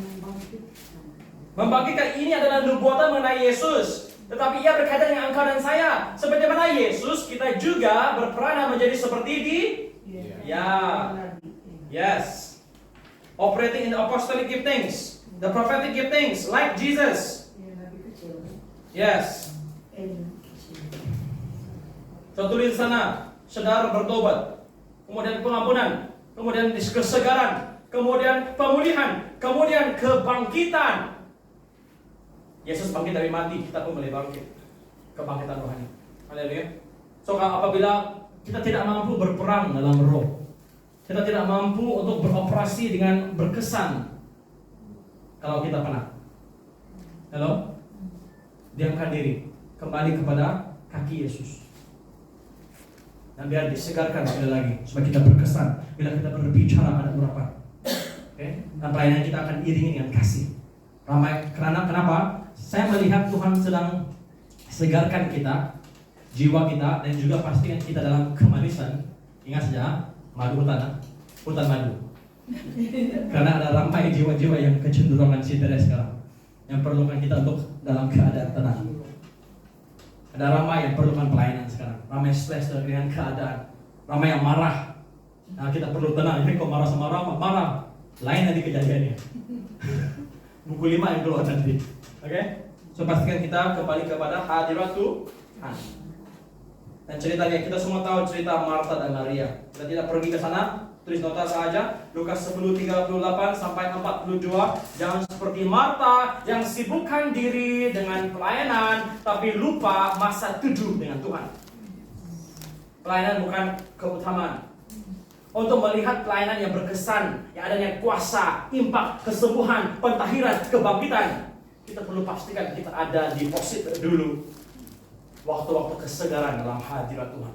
Membangkitkan ini adalah nubuatan mengenai Yesus. Tetapi ia berkaitan dengan engkau dan saya. Seperti mana Yesus, kita juga berperanan menjadi seperti di Yes. Operating in the apostolic giftings, the prophetic giftings, like Jesus. Yes. So tulis sana, sadar bertobat, kemudian pengampunan, kemudian kesegaran, kemudian pemulihan, kemudian kebangkitan. Yesus bangkit dari mati, kita pun boleh bangkit. Kebangkitan rohani. Haleluya. So apabila kita tidak mampu berperang dalam roh, kita tidak mampu untuk beroperasi dengan berkesan. Kalau kita pernah, diamkan diri, kembali kepada kaki Yesus. Dan biar disegarkan sekali lagi, supaya kita berkesan. Bila kita berbicara ada urapan, okay? Dan pelayanan kita akan iringi dengan kasih. Ramai, kenapa? Saya melihat Tuhan sedang segarkan kita, jiwa kita, dan juga pastikan kita dalam kemanisan. Ingat saja, madu hutan madu. Karena ada ramai jiwa-jiwa yang kecenderungan sidera sekarang, yang perlukan kita untuk dalam keadaan tenang. Ada ramai yang perlukan pelayanan sekarang, ramai stres dengan keadaan, ramai yang marah. Nah, kita perlu tenang. Jadi kok marah sama marah, lain nanti kejadiannya. Buku 5 yang keluar nanti. Oke? So pastikan kita kembali kepada hadirat Tuhan. Dan ceritanya kita semua tahu cerita Marta dan Maria. Kita tidak pergi ke sana, tulis nota saja. Lukas 10:38 sampai 42. Jangan seperti Marta yang sibukkan diri dengan pelayanan tapi lupa masa tujuh dengan Tuhan. Pelayanan bukan keutamaan. Untuk melihat pelayanan yang berkesan, yang adanya kuasa, impak, kesembuhan, pentahiran, kebangkitan, kita perlu pastikan kita ada deposit dulu. Waktu-waktu kesegaran dalam hadirat Tuhan,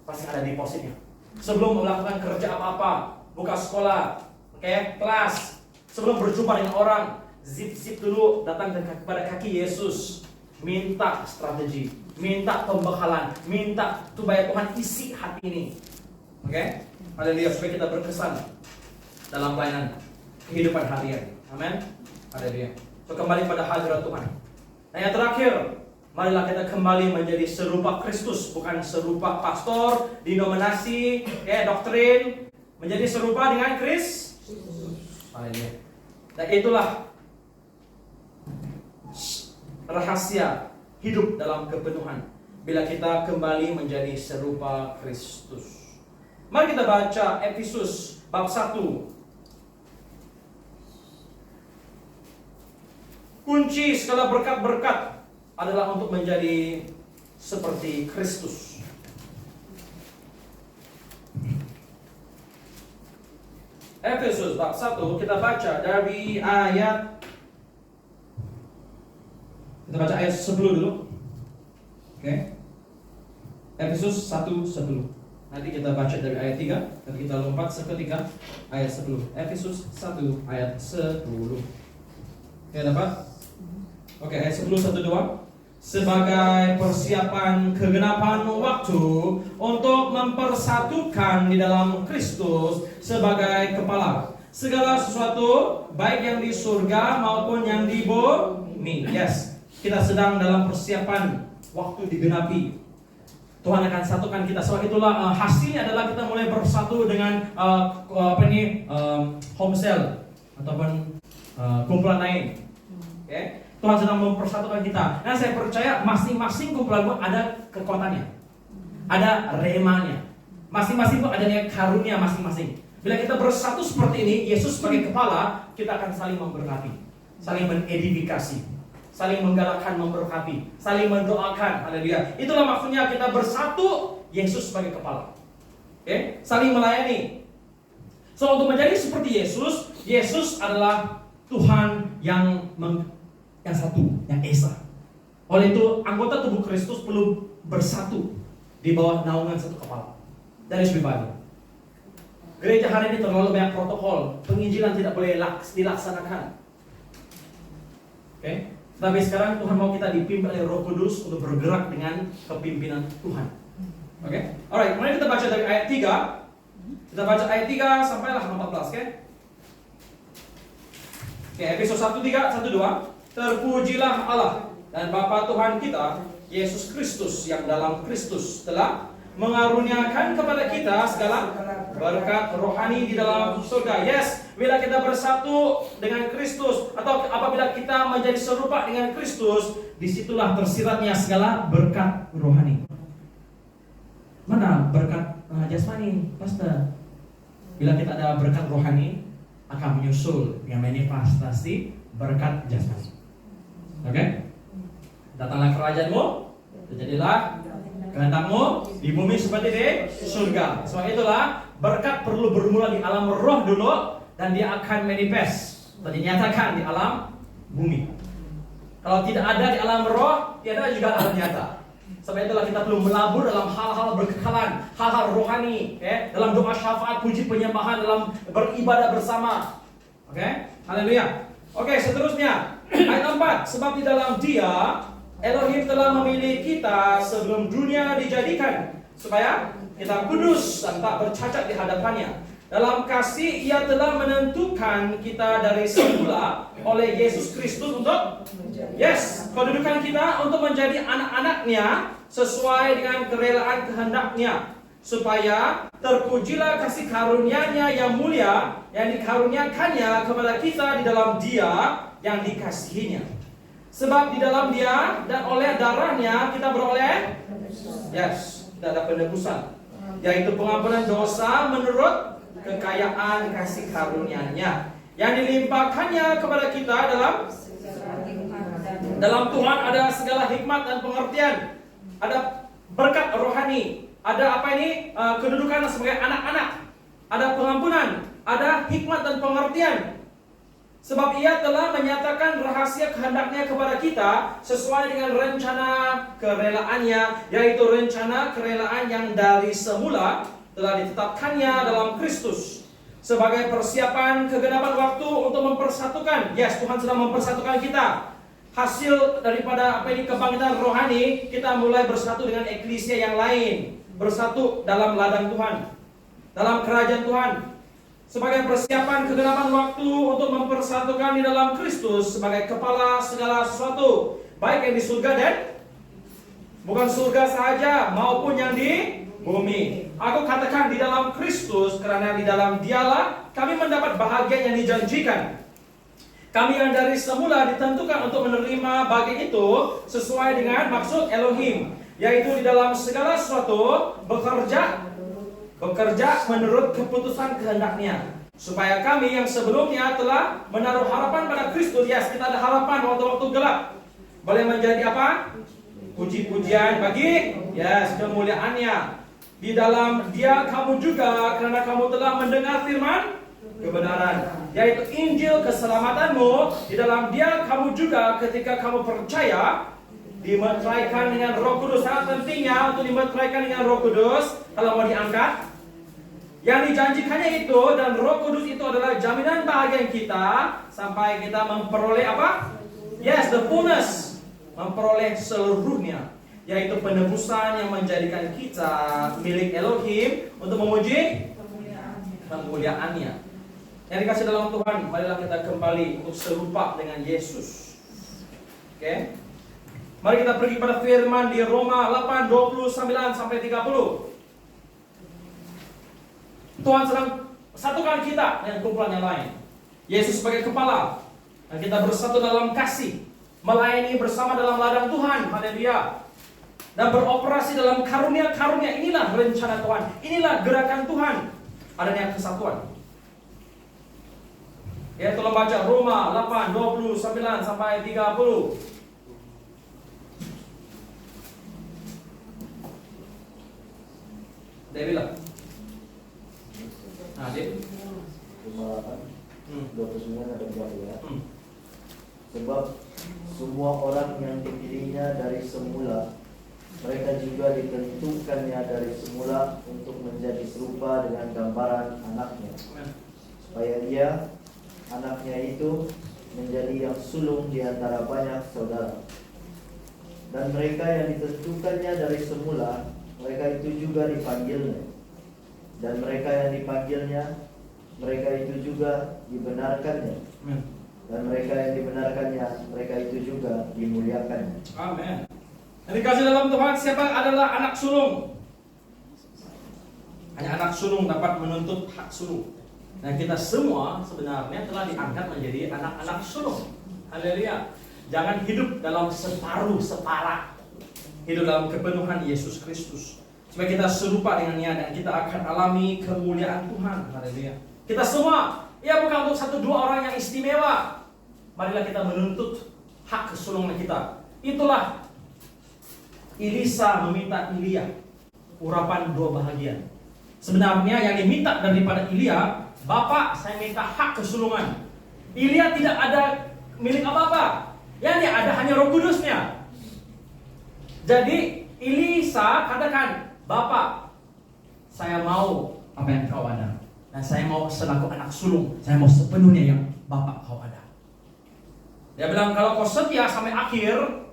pasti ada depositnya. Sebelum melakukan kerja apa-apa, buka sekolah, kelas, sebelum berjumpa dengan orang, zip dulu, datang kepada kaki Yesus, minta strategi, minta pembekalan, minta supaya Tuhan isi hati ini. Oke? Haleluya, supaya kita berkesan dalam pelayanan kehidupan harian. Amin. Haleluya. So kembali pada hadirat Tuhan. Nah yang terakhir, marilah kita kembali menjadi serupa Kristus, bukan serupa pastor, denominasi, doktrin, menjadi serupa dengan Kristus. Haleluya. Dan itulah rahasia hidup dalam kepenuhan bila kita kembali menjadi serupa Kristus. Mari kita baca Efesus bab 1. Kunci segala berkat-berkat adalah untuk menjadi seperti Kristus. Efesus bab 1 kita baca dari ayat, kita baca ayat 10 dulu. Oke. Efesus 1:10. Nanti kita baca dari ayat 3, tapi kita lompat seketika ayat 10. Efesus 1 ayat 10. Oke, dapat? Oke, ayat 10:1-2. Sebagai persiapan kegenapan waktu untuk mempersatukan di dalam Kristus sebagai kepala segala sesuatu, baik yang di surga maupun yang di bumi. Yes, kita sedang dalam persiapan waktu digenapi. Tuhan akan satukan kita. Sebab itulah hasilnya adalah kita mulai bersatu dengan home cell ataupun kumpulan lain. Okay? Tuhan sedang mempersatukan kita. Dan saya percaya masing-masing kumpulan itu ada kekuatannya, ada remanya. Masing-masing itu ada karunia masing-masing. Bila kita bersatu seperti ini, Yesus sebagai kepala, kita akan saling memberkati, saling mengedifikasi, saling menggalakkan, memberkati, saling mendoakan. Haleluya. Itulah maksudnya kita bersatu, Yesus sebagai kepala. Okay? Saling melayani. So untuk menjadi seperti Yesus, Yesus adalah Tuhan yang satu, yang esa. Oleh itu anggota tubuh Kristus perlu bersatu di bawah naungan satu kepala. That is revival. Gereja hari ini terlalu banyak protokol, penginjilan tidak boleh dilaksanakan. Okay? Tapi sekarang Tuhan mau kita dipimpin oleh Roh Kudus untuk bergerak dengan kepimpinan Tuhan. Oke? Alright, mari kita baca dari ayat 3. Kita baca ayat 3 sampailah 14, oke? Oke, Efesus 1:3-1-2. Terpujilah Allah dan Bapa Tuhan kita Yesus Kristus yang dalam Kristus telah mengaruniakan kepada kita segala berkat rohani di dalam surga. Yes, bila kita bersatu dengan Kristus atau apabila kita menjadi serupa dengan Kristus, disitulah tersiratnya segala berkat rohani. Mana berkat jasmani, Pastor? Bila kita ada berkat rohani, akan menyusul yang manifestasi berkat jasmani. Oke? Datanglah kerajaanmu, terjadilah kehendakmu di bumi seperti di surga. Sebab itulah berkat perlu bermula di alam roh dulu, dan dia akan manifest atau dinyatakan di alam bumi. Kalau tidak ada di alam roh, tiada juga alam nyata. Sebab itulah kita perlu melabur dalam hal-hal berkekalan, hal-hal rohani, dalam doa syafaat, puji penyembahan, dalam beribadah bersama. Oke? Haleluya. Oke, seterusnya ayat 4. Sebab di dalam Dia Elohim telah memilih kita sebelum dunia dijadikan, supaya kita kudus dan tak bercacat di hadapannya. Dalam kasih Ia telah menentukan kita dari semula oleh Yesus Kristus untuk kedudukan kita untuk menjadi anak-anaknya sesuai dengan kerelaan kehendak-Nya, supaya terpujilah kasih karunia-Nya yang mulia yang dikaruniakannya kepada kita di dalam Dia yang dikasihinya. Sebab di dalam Dia dan oleh darahnya kita beroleh kita ada penebusan, yaitu pengampunan dosa menurut kekayaan kasih karunia-Nya yang dilimpahkannya kepada kita dalam Tuhan. Ada segala hikmat dan pengertian, ada berkat rohani, ada kedudukan sebagai anak-anak, ada pengampunan, ada hikmat dan pengertian. Sebab Ia telah menyatakan rahasia kehendak-Nya kepada kita sesuai dengan rencana kerelaannya, yaitu rencana kerelaan yang dari semula telah ditetapkannya dalam Kristus sebagai persiapan kegenapan waktu untuk mempersatukan. Tuhan sedang mempersatukan kita. Hasil daripada kebangkitan rohani, kita mulai bersatu dengan eklesia yang lain, bersatu dalam ladang Tuhan. dalam kerajaan Tuhan. Sebagai persiapan kegenapan waktu untuk mempersatukan di dalam Kristus sebagai kepala segala sesuatu, baik yang di surga dan bukan surga sahaja maupun yang di bumi. Aku katakan di dalam Kristus, karena di dalam Dialah kami mendapat bahagian yang dijanjikan. Kami yang dari semula ditentukan untuk menerima bagian itu sesuai dengan maksud Elohim, yaitu di dalam segala sesuatu bekerja menurut keputusan kehendaknya, supaya kami yang sebelumnya telah menaruh harapan pada Kristus, kita ada harapan waktu-waktu gelap, boleh menjadi apa? Puji-pujian bagi kemuliaannya. Di dalam Dia kamu juga, karena kamu telah mendengar firman kebenaran, yaitu Injil keselamatanmu. Di dalam Dia kamu juga ketika kamu percaya dimeteraikan dengan Roh Kudus. Sangat pentingnya untuk dimeteraikan dengan Roh Kudus kalau mau diangkat. Yang dijanjikannya itu, dan Roh Kudus itu adalah jaminan bahagia kita sampai kita memperoleh apa? The fullness, memperoleh seluruhnya, yaitu penebusan yang menjadikan kita milik Elohim untuk memuji kemuliaannya. Yang dikasih dalam Tuhan, marilah kita kembali untuk serupa dengan Yesus. Oke? Mari kita pergi pada firman di Roma 8:29-30. Tuhan sedang satukan kita dengan kumpulan yang lain. Yesus sebagai kepala, dan kita bersatu dalam kasih, melayani bersama dalam ladang Tuhan, haleluya, dan beroperasi dalam karunia-karunia. Inilah rencana Tuhan, inilah gerakan Tuhan, adanya kesatuan. Tolong baca Roma 8:29-30. Dewilah. Nah, Dewi. Roma 8, 29 ada berapa ya? Sebab semua orang yang dipilihnya dari semula, mereka juga ditentukannya dari semula untuk menjadi serupa dengan gambaran anaknya, supaya dia, anaknya itu, menjadi yang sulung di antara banyak saudara. Dan mereka yang ditentukannya dari semula, mereka itu juga dipanggilnya. Dan mereka yang dipanggilnya, mereka itu juga dibenarkannya. Dan mereka yang dibenarkannya, mereka itu juga dimuliakannya. Amin. Yang dikasih dalam Tuhan, siapa adalah anak sulung? Hanya anak sulung dapat menuntut hak sulung. Dan kita semua sebenarnya telah diangkat menjadi anak-anak sulung. Haleluya. Jangan hidup dalam separuh-separa. Hidup dalam kepenuhan Yesus Kristus, supaya kita serupa dengannya dan kita akan alami kemuliaan Tuhan. Haleluya. Kita semua, bukan untuk 1-2 orang yang istimewa. Marilah kita menuntut hak kesulungan kita. Itulah Elisa meminta Elia urapan 2 bahagian. Sebenarnya yang diminta daripada Elia, Bapak, saya minta hak kesulungan. Elia tidak ada milik apa-apa. Yang dia ada hanya Roh Kudusnya. Jadi Elisa katakan, Bapak, saya mau apa yang kau ada, dan saya mau selaku anak sulung, saya mau sepenuhnya yang Bapak kau ada. Dia bilang, kalau kau setia sampai akhir,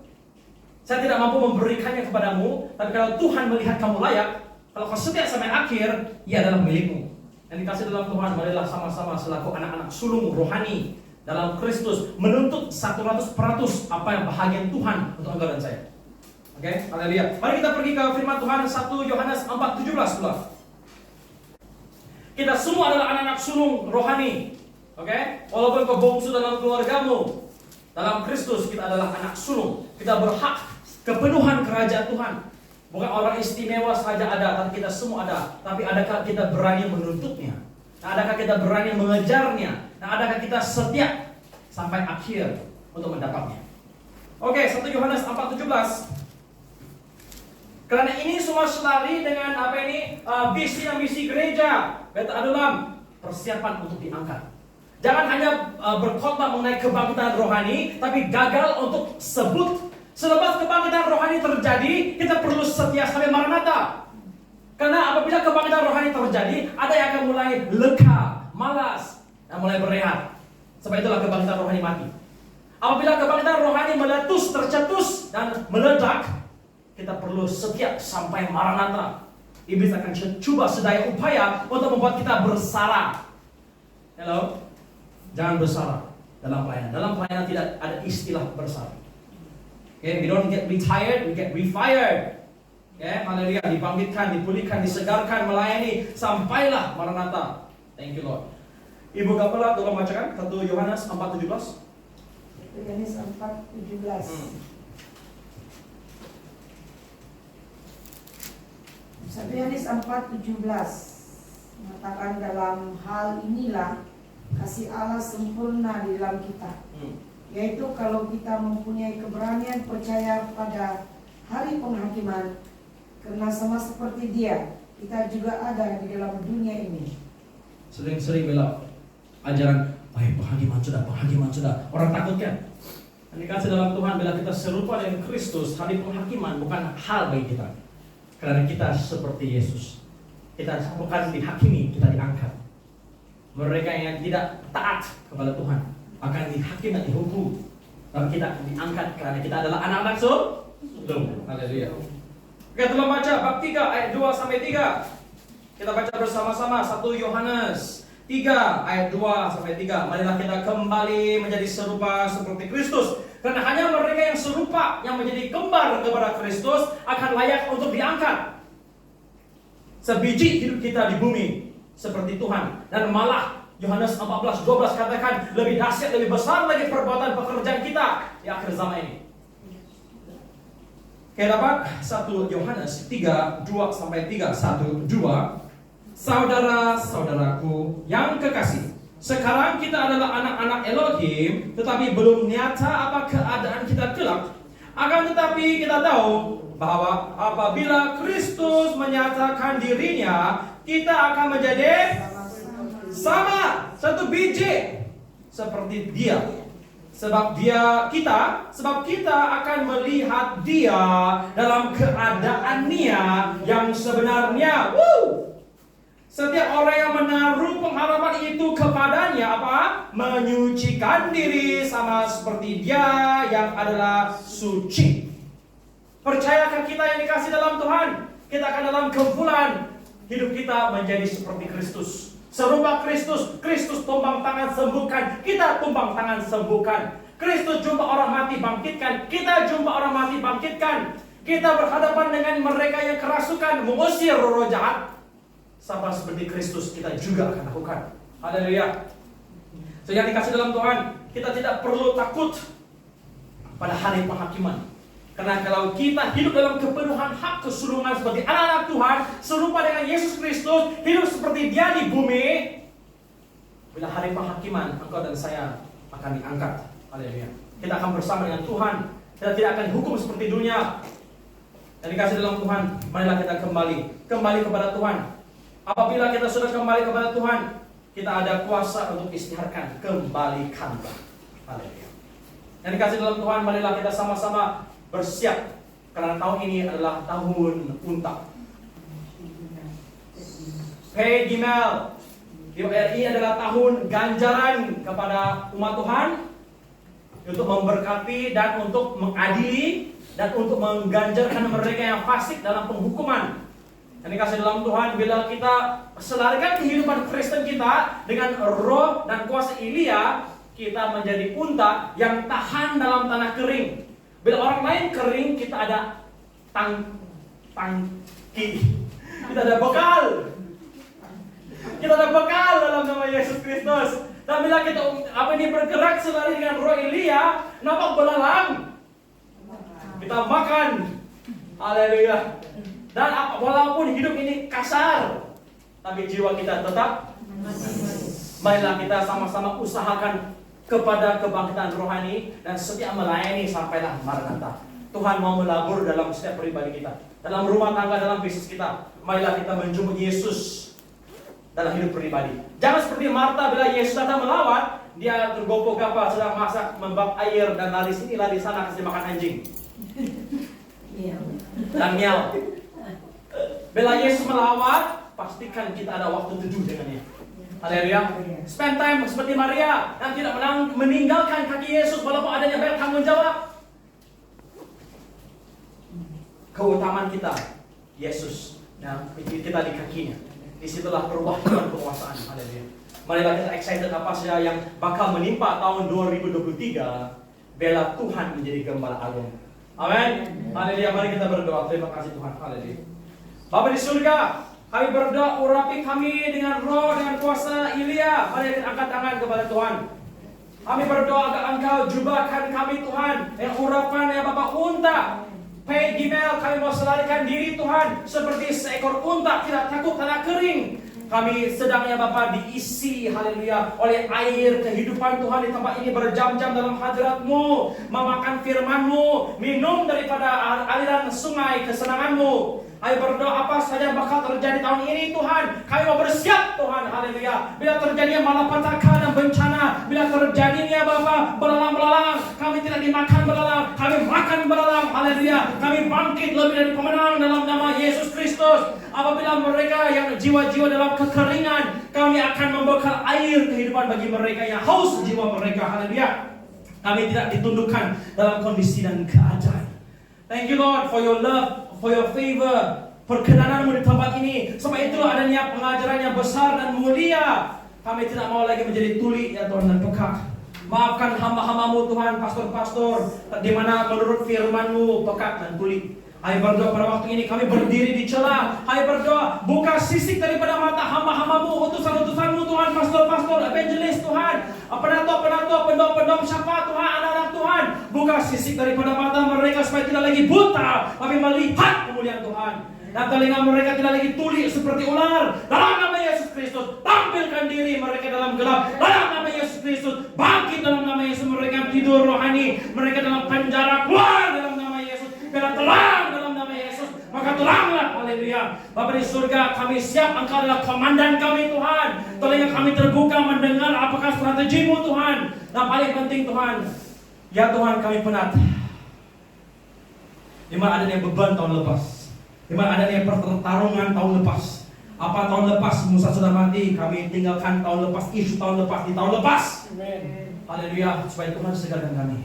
saya tidak mampu memberikannya kepadamu. Tapi kalau Tuhan melihat kamu layak, kalau kau setia sampai akhir, ia adalah milikmu. Yang dikasih dalam Tuhan, marilah sama-sama selaku anak-anak sulung rohani dalam Kristus menuntut 100% apa yang bahagian Tuhan untuk engkau dan saya. Oke, haleluya. Mari kita pergi ke firman Tuhan 1 Yohanes 4:17 pula. Kita semua adalah anak-anak sulung rohani. Oke? Walaupun kau bungsu dalam keluargamu, dalam Kristus kita adalah anak sulung. Kita berhak kepenuhan kerajaan Tuhan. Bukan orang istimewa saja ada, tapi kita semua ada. Tapi adakah kita berani menuntutnya? Adakah kita berani mengejarnya? Adakah kita setia sampai akhir untuk mendapatnya? Oke, 1 Yohanes 4:17. Karena ini semua selari dengan visi dan misi gereja. Beta adalah persiapan untuk diangkat. Jangan hanya berkhotbah mengenai kebangkitan rohani, tapi gagal untuk sebut. Selepas kebangkitan rohani terjadi, kita perlu setia sampai Maranatha. Karena apabila kebangkitan rohani terjadi, ada yang akan mulai leka, malas, dan mulai berehat. Sebab itulah kebangkitan rohani mati. Apabila kebangkitan rohani meletus, tercetus, dan meledak, kita perlu setia sampai Maranatha. Iblis akan coba sedaya upaya untuk membuat kita bersara. Hello? Jangan bersara dalam pelayanan. Dalam pelayanan tidak ada istilah bersara. Okay, we don't get retired, we get refired. Okay, haleluya, dibangkitkan, dipulihkan, disegarkan, melayani sampailah Maranatha. Thank you Lord. Ibu Gapela tolong bacakan 1 Yohanes 4:17. Yohanes 4:17. 1 Yohanes 4:17 mengatakan dalam hal inilah kasih Allah sempurna di dalam kita, yaitu kalau kita mempunyai keberanian percaya pada hari penghakiman, karena sama seperti Dia kita juga ada di dalam dunia ini. Sering-sering bela ajaran penghakiman sudah. Orang takut kan? Dikasih dalam Tuhan bila kita serupa dengan Kristus, hari penghakiman bukan hal bagi kita. Karena kita seperti Yesus. Kita bukan dihakimi, kita diangkat. Mereka yang tidak taat kepada Tuhan akan dihakimi dan dihukum. Dan kita diangkat karena kita adalah anak-anak surga. Haleluya. Oke, tolong baca bab 3 ayat 2 sampai 3. Kita baca bersama-sama 1 Yohanes 3 ayat 2 sampai 3. Marilah kita kembali menjadi serupa seperti Kristus. Karena hanya mereka yang serupa, yang menjadi kembar kepada Kristus akan layak untuk diangkat. Sebiji hidup kita di bumi seperti Tuhan. Dan malah Yohanes 14:12 katakan lebih dahsyat, lebih besar lagi perbuatan pekerjaan kita di akhir zaman ini. Oke, dapat 1 Yohanes 3:2 sampai 3. 1:2. Saudara-saudaraku yang kekasih, sekarang kita adalah anak-anak Elohim, tetapi belum nyata apa keadaan kita kelak. Akan tetapi kita tahu bahwa apabila Kristus menyatakan dirinya, kita akan menjadi sama, satu biji seperti Dia. Sebab kita akan melihat Dia dalam keadaannya yang sebenarnya. Setiap orang yang menaruh pengharapan itu kepadanya menyucikan diri sama seperti Dia yang adalah suci. Percayakan kita yang dikasih dalam Tuhan, kita akan dalam kumpulan hidup kita menjadi seperti Kristus. Serupa Kristus. Kristus tumbang tangan sembuhkan, kita tumbang tangan sembuhkan. Kristus jumpa orang mati bangkitkan, kita jumpa orang mati bangkitkan. Kita berhadapan dengan mereka yang kerasukan, mengusir roh jahat. Sama seperti Kristus kita juga akan lakukan. Haleluya. So, yang dikasih dalam Tuhan, kita tidak perlu takut pada hari penghakiman. Karena kalau kita hidup dalam kepenuhan hak kesulungan sebagai anak-anak Tuhan, serupa dengan Yesus Kristus, hidup seperti Dia di bumi, bila hari penghakiman, engkau dan saya akan diangkat. Haleluya. Kita akan bersama dengan Tuhan. Kita tidak akan dihukum seperti dunia. Yang dikasih dalam Tuhan, marilah kita kembali kepada Tuhan. Apabila kita sudah kembali kepada Tuhan, kita ada kuasa untuk istiharkan, kembalikanlah. Haleluya. Yang dikasih dalam Tuhan, marilah kita sama-sama bersiap. Karena tahun ini adalah tahun unta. Pei Gimel. Ini adalah tahun ganjaran kepada umat Tuhan. Untuk memberkati dan untuk mengadili. Dan untuk mengganjarkan mereka yang fasik dalam penghukuman. Yang dikasih dalam Tuhan, bila kita selarikan kehidupan Kristen kita dengan roh dan kuasa Elia, kita menjadi unta yang tahan dalam tanah kering. Bila orang lain kering, kita ada tangki. Kita ada bekal. Kita ada bekal dalam nama Yesus Kristus. Dan bila kita bergerak selari dengan roh Elia, nampak belalang, kita makan. Haleluya. Dan walaupun hidup ini kasar, tapi jiwa kita tetap. Marilah kita sama-sama usahakan kepada kebangkitan rohani dan setiap melayani sampailah Maranatha. Tuhan mau melabur dalam setiap pribadi kita, dalam rumah tangga, dalam bisnis kita. Marilah kita menjemput Yesus dalam hidup pribadi. Jangan seperti Marta, bila Yesus datang melawat, dia tergopoh-gopoh sedang masak, membak air dan lari sini lari sana kasih makan anjing. Daniel. Bila Yesus melawat, pastikan kita ada waktu teduh dengannya. Haleluya. Spend time seperti Maria yang tidak meninggalkan kaki Yesus walaupun adanya banyak tanggung jawab. Keutamaan kita Yesus Ya, kita di kakinya. Disitulah perwakilan penguasaan. Haleluya. Marilah kita excited apa saja yang bakal menimpa tahun 2023. Bela Tuhan menjadi gembala agung. Amin. Haleluya. Mari kita berdoa. Terima kasih Tuhan. Haleluya. Bapa di surga, kami berdoa urapi kami dengan roh, dengan kuasa Elia. Mari kita angkat tangan kepada Tuhan. Kami berdoa agar Engkau jubahkan kami Tuhan. Yang urapan ya Bapak unta. Gimel, kami mau selarikan diri Tuhan seperti seekor unta, tidak takut tanah kering. Kami sedang ya Bapa diisi, haleluya, oleh air kehidupan Tuhan di tempat ini berjam-jam dalam hadirat-Mu, memakan firman-Mu, minum daripada aliran sungai kesenangan-Mu. Ayo berdoa apa saja bakal terjadi tahun ini Tuhan. Kami mau bersiap Tuhan, haleluya. Bila terjadinya malapetaka dan bencana, bila terjadinya Bapa belalang-belalang, kami tidak dimakan belalang, kami makan belalang, haleluya. Kami bangkit lebih dari pemenang dalam nama Yesus Kristus. Apabila mereka yang jiwa-jiwa dalam kekeringan, kami akan membekal air kehidupan bagi mereka yang haus jiwa mereka, haleluya. Kami tidak ditundukkan dalam kondisi dan keadaan. Thank you Lord for your love, for your favor, perkenanan-Mu di tempat ini. Sebab itulah adanya pengajaran yang besar dan mulia. Kami tidak mau lagi menjadi tuli ya Tuhan dan pekak. Maafkan hamba-hamba-Mu Tuhan, pastor-pastor, di mana menurut firman-Mu pekak dan tuli. Hai berdoa pada waktu ini kami berdiri di celah. Hai berdoa buka sisik daripada mata hamba-hamba-Mu, utusan-utusan-Mu Tuhan, pastor-pastor, evangelis Tuhan, penatua-penatua, pendom-pendom syafaat Tuhan, anak-anak Tuhan. Buka sisik daripada mata mereka supaya tidak lagi buta, tapi melihat kemuliaan Tuhan. Dan telinga mereka tidak lagi tuli seperti ular. Dalam nama Yesus Kristus, tampilkan diri mereka dalam gelap. Dalam nama Yesus Kristus, bangkit dalam nama Yesus. Mereka tidur rohani, mereka dalam penjara, keluar dalam nama Yesus. Bila terang dalam nama Yesus, maka teranglah, haleluya. Bapa di surga, kami siap, Engkau adalah komandan kami Tuhan. Telinga kami terbuka mendengar apakah strategi-Mu Tuhan. Dan paling penting Tuhan, ya Tuhan kami penat. Di mana adanya beban tahun lepas, di mana adanya pertarungan tahun lepas. Apa tahun lepas Musa sudah mati, kami tinggalkan tahun lepas, isu tahun lepas di tahun lepas. Haleluya, supaya Tuhan segarkan kami.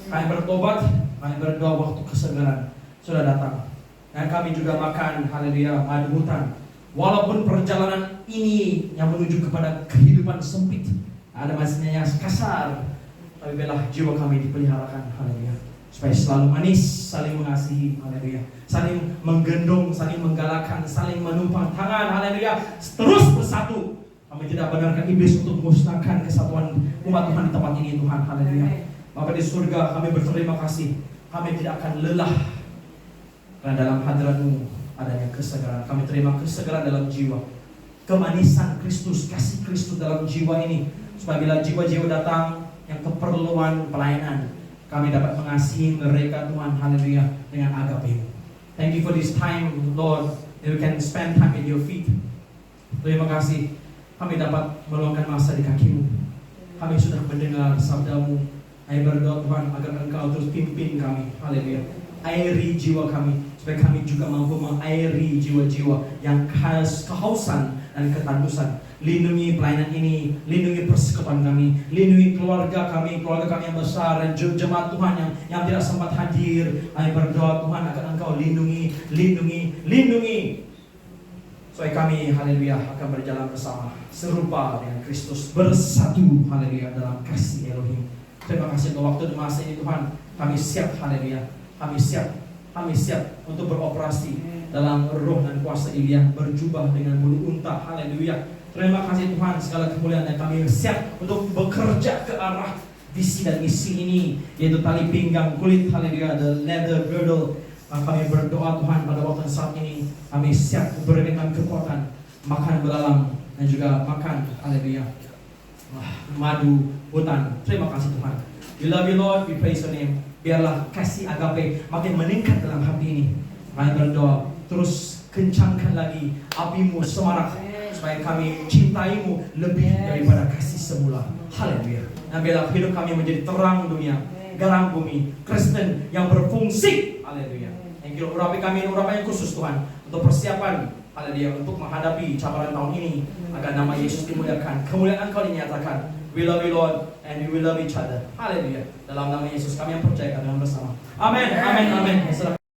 Kami bertobat, kami berdoa waktu kesegaran sudah datang. Dan kami juga makan, haleluya, madu hutan. Walaupun perjalanan ini yang menuju kepada kehidupan sempit, ada masanya yang kasar, tapi biarlah jiwa kami dipeliharakan, haleluya. Supaya selalu manis, saling mengasihi, haleluya. Saling menggendong, saling menggalakkan, saling menumpang tangan, haleluya. Terus bersatu. Kami tidak benarkan iblis untuk musnahkan kesatuan umat Tuhan di tempat ini, Tuhan, haleluya. Bapa di surga, kami berterima kasih. Kami tidak akan lelah. Karena dalam hadirat-Mu adanya kesegaran. Kami terima kesegaran dalam jiwa. Kemanisan Kristus, kasih Kristus dalam jiwa ini. Supaya bila jiwa-jiwa datang yang keperluan pelayanan, kami dapat mengasihi mereka Tuhan, haleluya, dengan agape-Mu. Thank you for this time, Lord, that we can spend time at your feet. Terima kasih. Kami dapat meluangkan masa di kaki-Mu. Kami sudah mendengar sabda-Mu. Saya berdoa Tuhan agar Engkau terus pimpin kami, haleluya. Airi jiwa kami, supaya kami juga mampu mengairi jiwa-jiwa yang kehausan dan ketandusan. Lindungi pelayanan ini, lindungi persekutuan kami, lindungi keluarga kami yang besar, dan jemaat Tuhan yang tidak sempat hadir. Saya berdoa Tuhan agar Engkau lindungi. Supaya kami, haleluya, akan berjalan bersama, serupa dengan Kristus, bersatu, haleluya, dalam kasih Elohim. Terima kasih untuk waktu dan masa ini Tuhan. Kami siap, haleluya. Kami siap untuk beroperasi dalam roh dan kuasa Elia, berjubah dengan bulu unta, haleluya. Terima kasih Tuhan, segala kemuliaan, dan kami siap untuk bekerja ke arah visi dan misi ini, yaitu tali pinggang kulit, haleluya, the leather girdle. Kami berdoa Tuhan pada waktu saat ini, kami siap memberikan kekuatan, makan belalang dan juga makan, haleluya, madu hutan. Terima kasih Tuhan. We love you Lord, we praise your name. Biarlah kasih agape makin meningkat dalam hati ini. Kami berdoa, terus kencangkan lagi api-Mu semarak, supaya kami cintai-Mu lebih daripada kasih semula. Haleluya. Dan biarlah hidup kami menjadi terang dunia, garam bumi, Kristen yang berfungsi. Haleluya. Thank you. Urapi kami, urapan yang khusus Tuhan, untuk persiapan, haleluya, untuk menghadapi cabaran tahun ini, agar nama Yesus dimuliakan, kemuliaan Engkau dinyatakan. We love you Lord, and we will love each other. Haleluya. Dalam nama Yesus kami yang percaya, kami bersama. Amin. Amin. Amin.